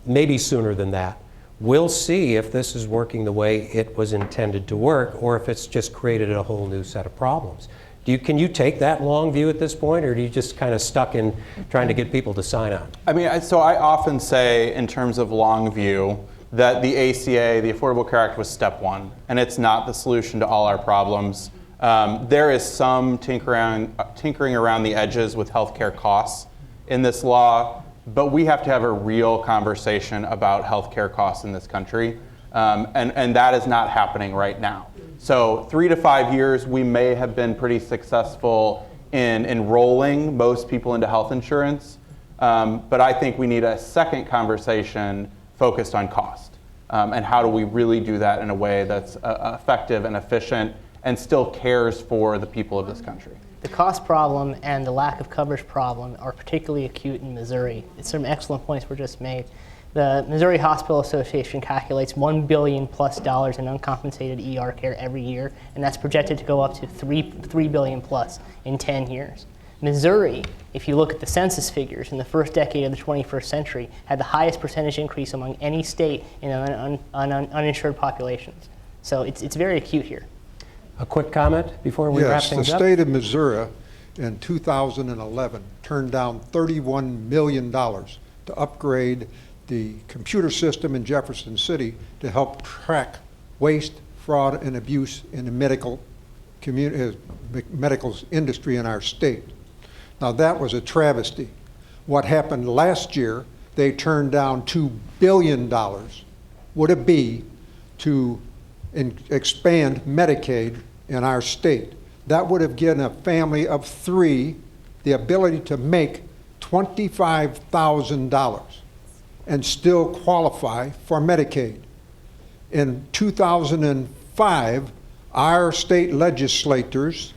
maybe sooner than that, we'll see if this is working the way it was intended to work, or if it's just created a whole new set of problems. Can you take that long view at this point, or are you just kind of stuck in trying to get people to sign on? I mean, so I often say, in terms of long view, that the ACA, the Affordable Care Act, was step one, and it's not the solution to all our problems. There is some tinkering around the edges with healthcare costs in this law, but we have to have a real conversation about healthcare costs in this country, and that is not happening right now. So 3 to 5 years, we may have been pretty successful in enrolling most people into health insurance, but I think we need a second conversation focused on cost, and how do we really do that in a way that's effective and efficient and still cares for the people of this country. The cost problem and the lack of coverage problem are particularly acute in Missouri. Some excellent points were just made. The Missouri Hospital Association calculates $1 billion plus in uncompensated ER care every year, and that's projected to go up to $3 billion plus in 10 years. Missouri, if you look at the census figures in the first decade of the 21st century, had the highest percentage increase among any state in uninsured populations. So it's very acute here. A quick comment before we wrap things up? Yes, the state of Missouri in 2011 turned down $31 million to upgrade the computer system in Jefferson City to help track waste, fraud, and abuse in the medical industry in our state. Now that was a travesty. What happened last year, they turned down $2 billion, would it be, to expand Medicaid in our state. That would have given a family of 3 the ability to make $25,000 and still qualify for Medicaid. In 2005, our state legislators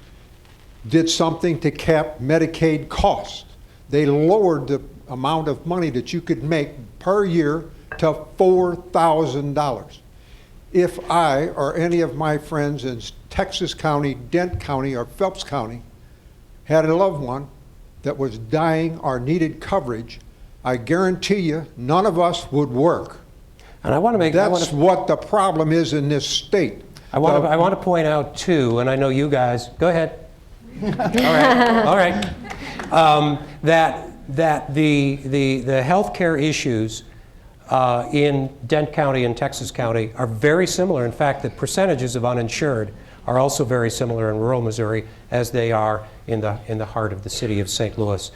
did something to cap Medicaid costs. They lowered the amount of money that you could make per year to $4,000. If I or any of my friends in Texas County, Dent County, or Phelps County had a loved one that was dying or needed coverage, I guarantee you none of us would work. And I want to make that's what the problem is in this state. I want to point out too, and I know you guys. Go ahead. All right. That the healthcare issues in Dent County and Texas County are very similar. In fact, the percentages of uninsured are also very similar in rural Missouri as they are in the heart of the city of St. Louis.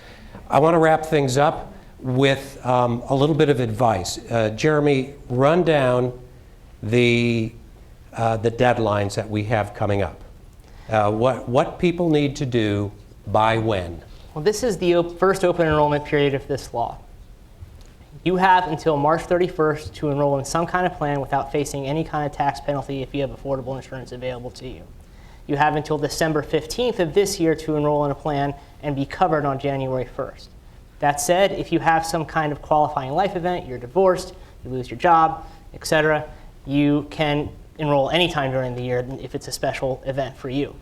I want to wrap things up with a little bit of advice. Jeremy, run down the deadlines that we have coming up. What people need to do by when? Well, this is the first open enrollment period of this law. You have until March 31st to enroll in some kind of plan without facing any kind of tax penalty if you have affordable insurance available to you. You have until December 15th of this year to enroll in a plan and be covered on January 1st. That said, if you have some kind of qualifying life event, you're divorced, you lose your job, etc., you can enroll anytime during the year if it's a special event for you.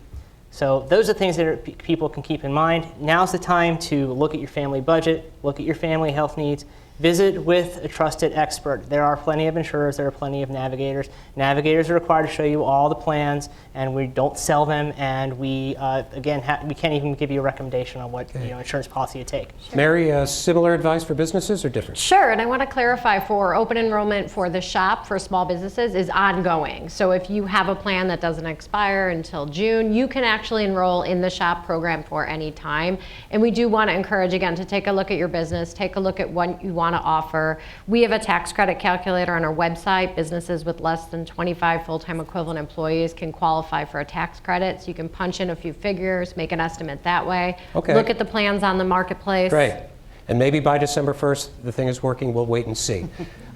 So those are things that people can keep in mind. Now's the time to look at your family budget, look at your family health needs, visit with a trusted expert. There are plenty of insurers, there are plenty of navigators. Navigators are required to show you all the plans, and we don't sell them, and we, again, we can't even give you a recommendation on what insurance policy to take. Mary, similar advice for businesses or different? Sure, and I want to clarify for open enrollment for the shop for small businesses is ongoing. So if you have a plan that doesn't expire until June, you can actually enroll in the shop program for any time. And we do want to encourage, again, to take a look at your business, take a look at what you want to offer. We have a tax credit calculator on our website. Businesses with less than 25 full-time equivalent employees can qualify for a tax credit. So you can punch in a few figures, make an estimate that way. Okay. Look at the plans on the marketplace. Great. And maybe by December 1st, the thing is working. We'll wait and see.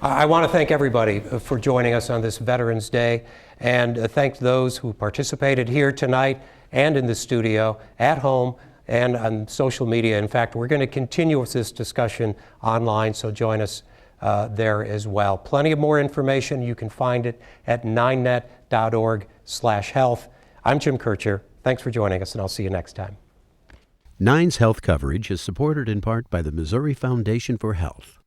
I want to thank everybody for joining us on this Veterans Day, and thank those who participated here tonight and in the studio, at home, and on social media. In fact, we're going to continue with this discussion online, so join us there as well. Plenty of more information. You can find it at 9net.org/health. I'm Jim Kirchherr. Thanks for joining us, and I'll see you next time. 9's health coverage is supported in part by the Missouri Foundation for Health.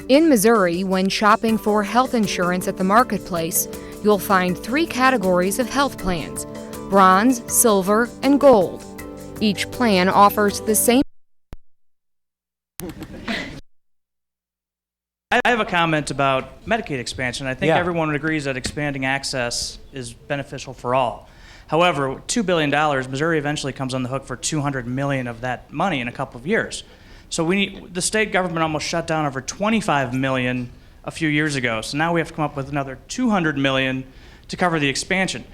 In Missouri, when shopping for health insurance at the marketplace, you'll find 3 categories of health plans: bronze, silver, and gold. Each plan offers the same. I have a comment about Medicaid expansion. I think everyone agrees that expanding access is beneficial for all. However, with $2 billion, Missouri eventually comes on the hook for $200 million of that money in a couple of years. So the state government almost shut down over $25 million a few years ago. So now we have to come up with another $200 million to cover the expansion.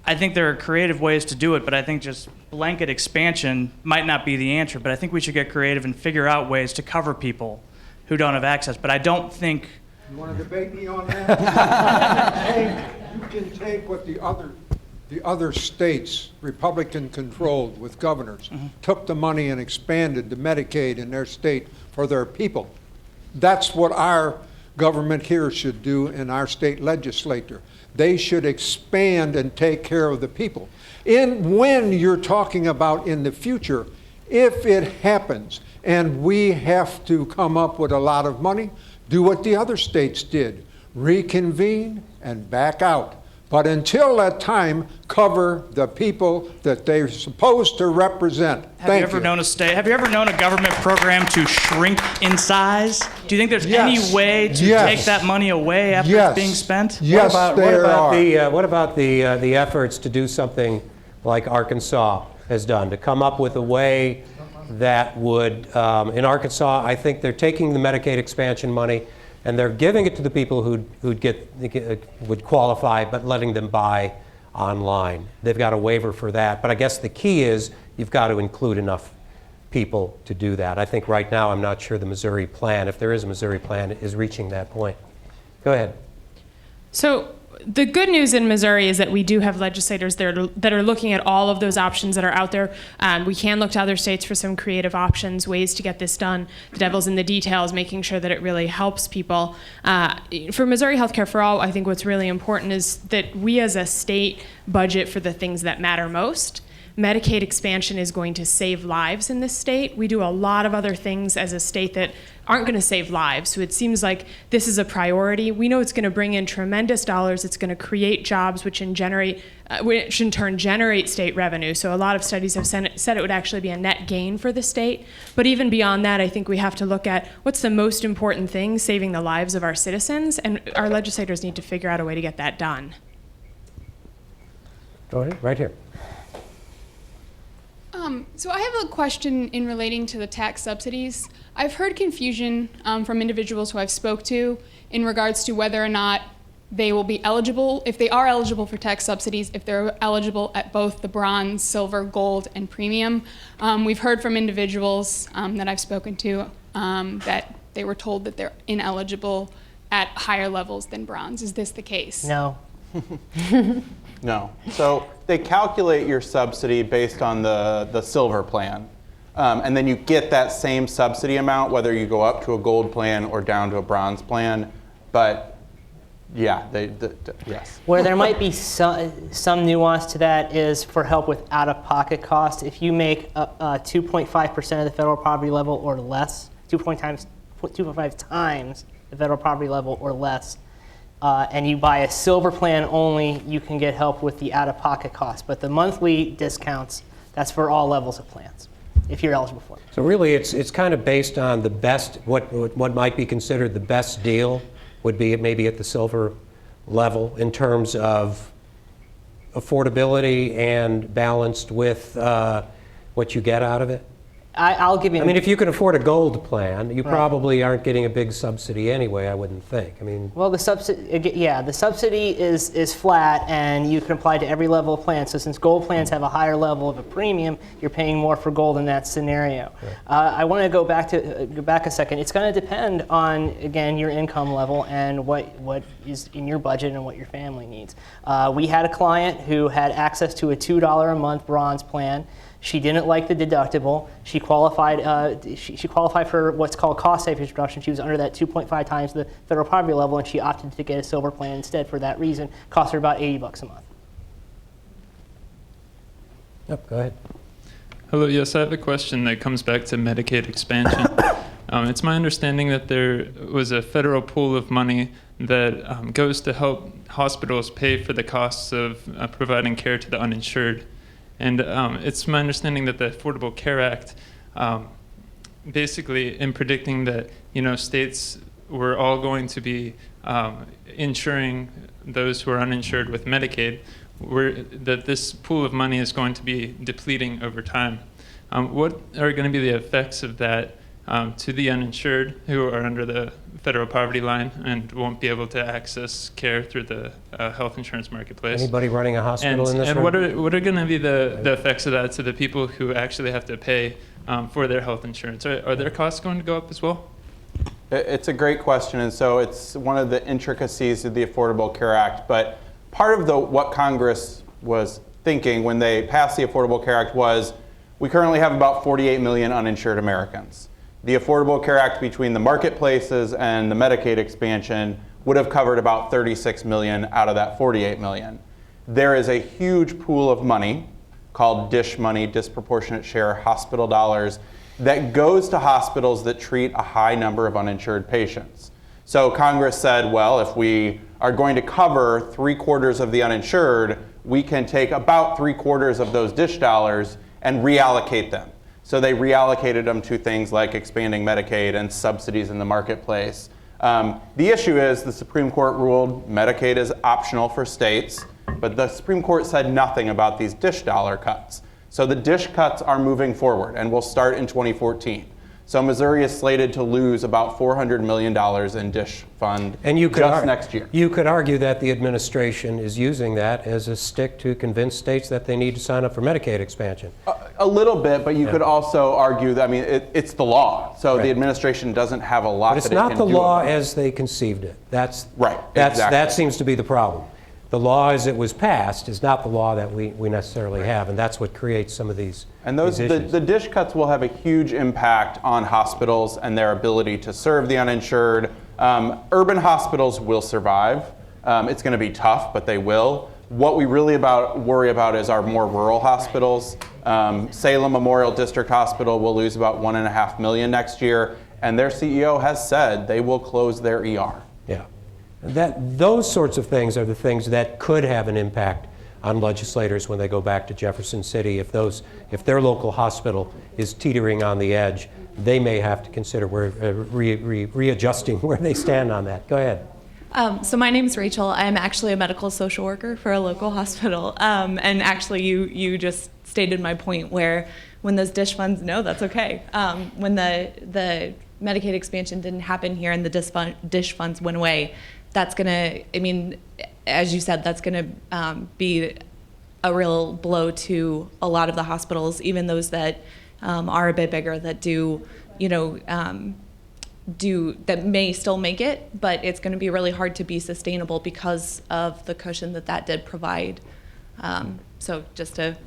I think there are creative ways to do it, but I think just blanket expansion might not be the answer. But I think we should get creative and figure out ways to cover people who don't have access. But I don't think... You want to debate me on that? You can take what the other states, Republican-controlled with governors, took the money and expanded the Medicaid in their state for their people. That's what our government here should do in our state legislature. They should expand and take care of the people. When you're talking about in the future, if it happens and we have to come up with a lot of money, do what the other states did, reconvene and back out. But until that time, cover the people that they're supposed to represent. Have you ever known a government program to shrink in size? Do you think there's any way to take that money away after it's being spent? Yes, what about the efforts to do something like Arkansas has done, to come up with a way that would, in Arkansas, I think they're taking the Medicaid expansion money and they're giving it to the people who would qualify, but letting them buy online. They've got a waiver for that. But I guess the key is you've got to include enough people to do that. I think right now I'm not sure the Missouri plan, if there is a Missouri plan, is reaching that point. Go ahead. So the good news in Missouri is that we do have legislators that are looking at all of those options that are out there. We can look to other states for some creative options, ways to get this done. The devil's in the details, making sure that it really helps people. For Missouri Healthcare for All, I think what's really important is that we as a state budget for the things that matter most. Medicaid expansion is going to save lives in this state. We do a lot of other things as a state that aren't going to save lives. So it seems like this is a priority. We know it's going to bring in tremendous dollars. It's going to create jobs, which in turn generate state revenue. So a lot of studies have said it would actually be a net gain for the state. But even beyond that, I think we have to look at what's the most important thing, saving the lives of our citizens, and our legislators need to figure out a way to get that done. Go ahead, right here. So I have a question in relating to the tax subsidies. I've heard confusion from individuals who I've spoke to in regards to whether or not they will be eligible, if they are eligible for tax subsidies, if they're eligible at both the bronze, silver, gold, and premium. We've heard from individuals that I've spoken to that they were told that they're ineligible at higher levels than bronze. Is this the case? No. No. So they calculate your subsidy based on the silver plan. And then you get that same subsidy amount whether you go up to a gold plan or down to a bronze plan. But yeah, yes. Where there might be some nuance to that is for help with out-of-pocket costs. If you make 2.5% of the federal poverty level or less, 2.5 times the federal poverty level or less, and you buy a silver plan only, you can get help with the out-of-pocket costs. But the monthly discounts, that's for all levels of plans, if you're eligible for it. So really, it's kind of based on the best, what might be considered the best deal would be maybe at the silver level in terms of affordability and balanced with what you get out of it? I'll give you. I mean, if you can afford a gold plan, you Right. probably aren't getting a big subsidy anyway, I wouldn't think. I mean, Well, the subsidy is flat, and you can apply to every level of plan. So since gold plans have a higher level of a premium, you're paying more for gold in that scenario. I want to go back a second. It's going to depend on, again, your income level and what is in your budget and what your family needs. We had a client who had access to a $2 a month bronze plan. She didn't like the deductible. She qualified. She qualified for what's called cost savings reduction. She was under that 2.5 times the federal poverty level, and she opted to get a silver plan instead for that reason. Cost her about $80 a month. Yep, go ahead. Hello. Yes, I have a question that comes back to Medicaid expansion. It's my understanding that there was a federal pool of money that goes to help hospitals pay for the costs of providing care to the uninsured. And it's my understanding that the Affordable Care Act, basically in predicting that states were all going to be insuring those who are uninsured with Medicaid, that this pool of money is going to be depleting over time. What are going to be the effects of that to the uninsured who are under the federal poverty line and won't be able to access care through the health insurance marketplace? Anybody running a hospital in this room? And what are going to be the effects of that to the people who actually have to pay for their health insurance? Are their costs going to go up as well? It's a great question, and so it's one of the intricacies of the Affordable Care Act. But part of what Congress was thinking when they passed the Affordable Care Act was we currently have about 48 million uninsured Americans. The Affordable Care Act, between the marketplaces and the Medicaid expansion, would have covered about 36 million out of that 48 million. There is a huge pool of money called DSH money, disproportionate share hospital dollars, that goes to hospitals that treat a high number of uninsured patients. So Congress said, well, if we are going to cover 3/4 of the uninsured, we can take about 3/4 of those DSH dollars and reallocate them. So they reallocated them to things like expanding Medicaid and subsidies in the marketplace. The issue is the Supreme Court ruled Medicaid is optional for states, but the Supreme Court said nothing about these DSH dollar cuts. So the DSH cuts are moving forward and will start in 2014. So Missouri is slated to lose about $400 million in DSH fund just next year. You could argue that the administration is using that as a stick to convince states that they need to sign up for Medicaid expansion. A little bit, but you could also argue that, it's the law. So the administration doesn't have a lot But it's that it can not the do law about it. as they conceived it. That's right. That seems to be the problem. The law as it was passed is not the law that we necessarily have, and that's what creates some of these And the DSH cuts will have a huge impact on hospitals and their ability to serve the uninsured. Urban hospitals will survive. It's going to be tough, but they will. What we really worry about is our more rural hospitals. Salem Memorial District Hospital will lose about $1.5 million next year, and their CEO has said they will close their ER. Yeah. Those sorts of things are the things that could have an impact on legislators when they go back to Jefferson City. If their local hospital is teetering on the edge, they may have to consider readjusting where they stand on that. Go ahead. So my name's Rachel. I'm actually a medical social worker for a local hospital. And actually, you just stated my point where when those DSH funds, no, that's okay. When the Medicaid expansion didn't happen here and the DSH funds went away, that's going to, I mean, as you said, that's going to be a real blow to a lot of the hospitals, even those that are a bit bigger, that do, that may still make it, but it's going to be really hard to be sustainable because of the cushion that did provide. So just to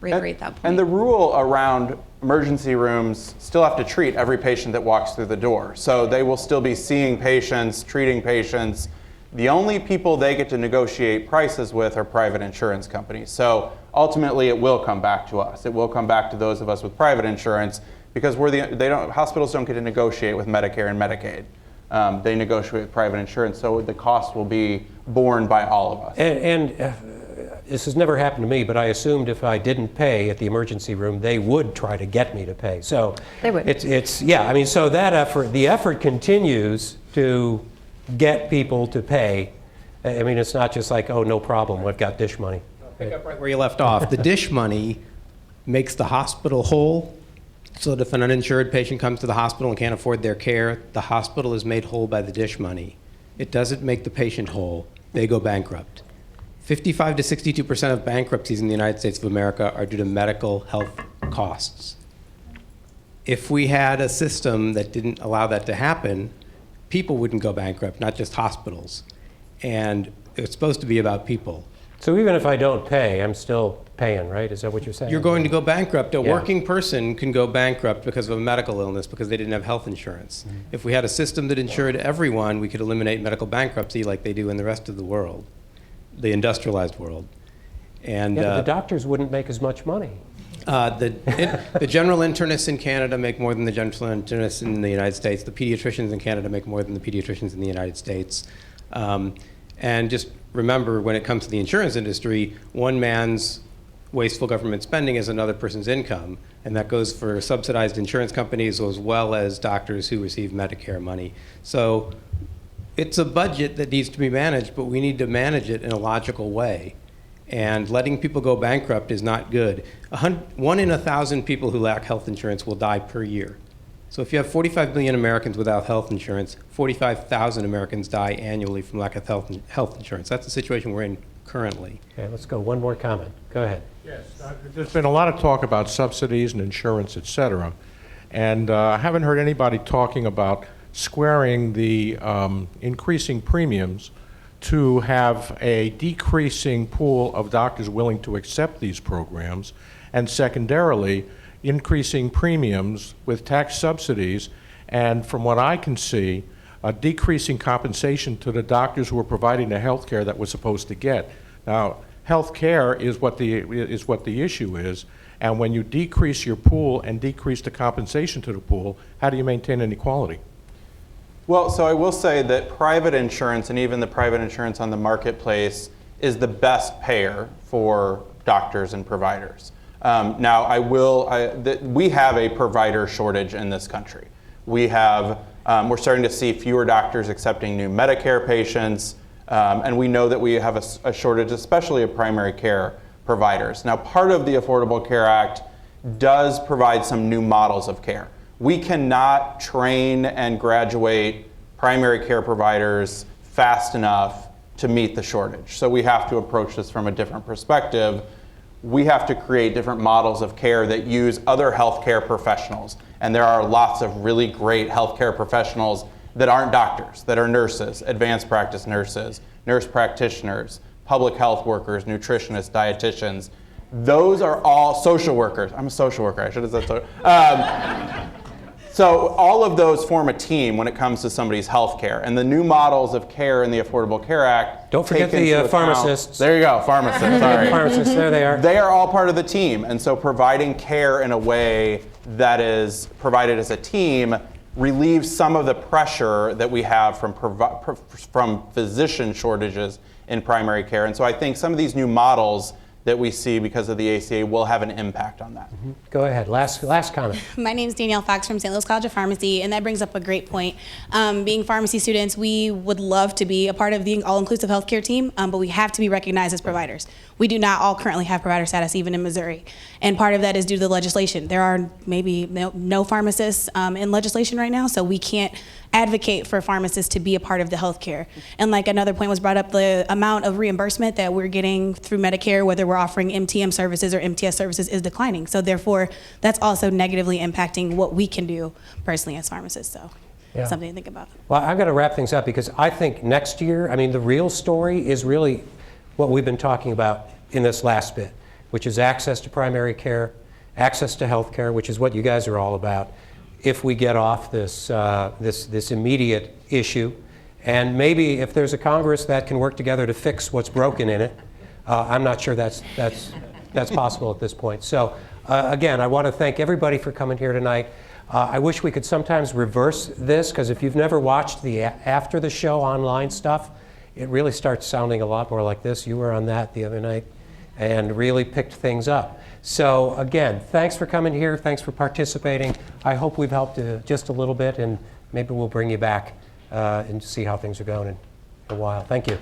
reiterate that point. And the rule around emergency rooms still have to treat every patient that walks through the door. So they will still be seeing patients, treating patients. The only people they get to negotiate prices with are private insurance companies. So ultimately it will come back to us. It will come back to those of us with private insurance, because hospitals don't get to negotiate with Medicare and Medicaid. They negotiate with private insurance, so the cost will be borne by all of us. And this has never happened to me, but I assumed if I didn't pay at the emergency room, they would try to get me to pay. So they would. So the effort continues to get people to pay. I mean, it's not just like, oh, no problem, we've got dish money. Pick up right where you left off. The dish money makes the hospital whole. So that if an uninsured patient comes to the hospital and can't afford their care, the hospital is made whole by the dish money. It doesn't make the patient whole. They go bankrupt. 55 to 62% of bankruptcies in the United States of America are due to medical health costs. If we had a system that didn't allow that to happen, people wouldn't go bankrupt, not just hospitals. And it's supposed to be about people. So even if I don't pay, I'm still paying, right? Is that what you're saying? You're going to go bankrupt. A working person can go bankrupt because of a medical illness because they didn't have health insurance. Mm-hmm. If we had a system that insured everyone, we could eliminate medical bankruptcy like they do in the rest of the world, the industrialized world. And the doctors wouldn't make as much money. The general internists in Canada make more than the general internists in the United States. The pediatricians in Canada make more than the pediatricians in the United States. And just remember, when it comes to the insurance industry, one man's wasteful government spending is another person's income, and that goes for subsidized insurance companies as well as doctors who receive Medicare money. So it's a budget that needs to be managed, but we need to manage it in a logical way. And letting people go bankrupt is not good. 1 in 1,000 people who lack health insurance will die per year. So if you have 45 million Americans without health insurance, 45,000 Americans die annually from lack of health insurance. That's the situation we're in currently. Okay, let's go. One more comment. Go ahead. Yes, there's been a lot of talk about subsidies and insurance, et cetera. And I haven't heard anybody talking about squaring the increasing premiums to have a decreasing pool of doctors willing to accept these programs, and secondarily, increasing premiums with tax subsidies, and from what I can see, a decreasing compensation to the doctors who are providing the health care that we're supposed to get. Now, health care is what the issue is, and when you decrease your pool and decrease the compensation to the pool, how do you maintain inequality? Well, so I will say that private insurance, and even the private insurance on the marketplace, is the best payer for doctors and providers. Now, we have a provider shortage in this country. We're starting to see fewer doctors accepting new Medicare patients, and we know that we have a shortage, especially of primary care providers. Now, part of the Affordable Care Act does provide some new models of care. We cannot train and graduate primary care providers fast enough to meet the shortage. So we have to approach this from a different perspective. We have to create different models of care that use other healthcare professionals. And there are lots of really great healthcare professionals that aren't doctors, that are nurses, advanced practice nurses, nurse practitioners, public health workers, nutritionists, dietitians. Those are all social workers. I'm a social worker, I should have said so. So all of those form a team when it comes to somebody's health care. And the new models of care in the Affordable Care Act. Don't forget the pharmacists. There you go, pharmacists, sorry. Pharmacists, there they are. They are all part of the team. And so providing care in a way that is provided as a team relieves some of the pressure that we have from physician shortages in primary care. And so I think some of these new models that we see because of the ACA will have an impact on that. Go ahead. Last comment. My name is Danielle Fox from St. Louis College of Pharmacy, and that brings up a great point. Being pharmacy students, we would love to be a part of the all-inclusive healthcare team, but we have to be recognized as providers. We do not all currently have provider status, even in Missouri, and part of that is due to the legislation. There are maybe no pharmacists in legislation right now, so we can't advocate for pharmacists to be a part of the healthcare. And like another point was brought up, the amount of reimbursement that we're getting through Medicare, whether we're offering MTM services or MTS services, is declining. So therefore, that's also negatively impacting what we can do personally as pharmacists. So something to think about. Well, I've got to wrap things up because I think next year, I mean, the real story is really what we've been talking about in this last bit, which is access to primary care, access to health care, which is what you guys are all about, if we get off this, this immediate issue. And maybe if there's a Congress that can work together to fix what's broken in it, I'm not sure that's possible at this point. So again, I want to thank everybody for coming here tonight. I wish we could sometimes reverse this, because if you've never watched the after the show online stuff, it really starts sounding a lot more like this. You were on that the other night and really picked things up. So again, thanks for coming here. Thanks for participating. I hope we've helped just a little bit, and maybe we'll bring you back and see how things are going in a while. Thank you.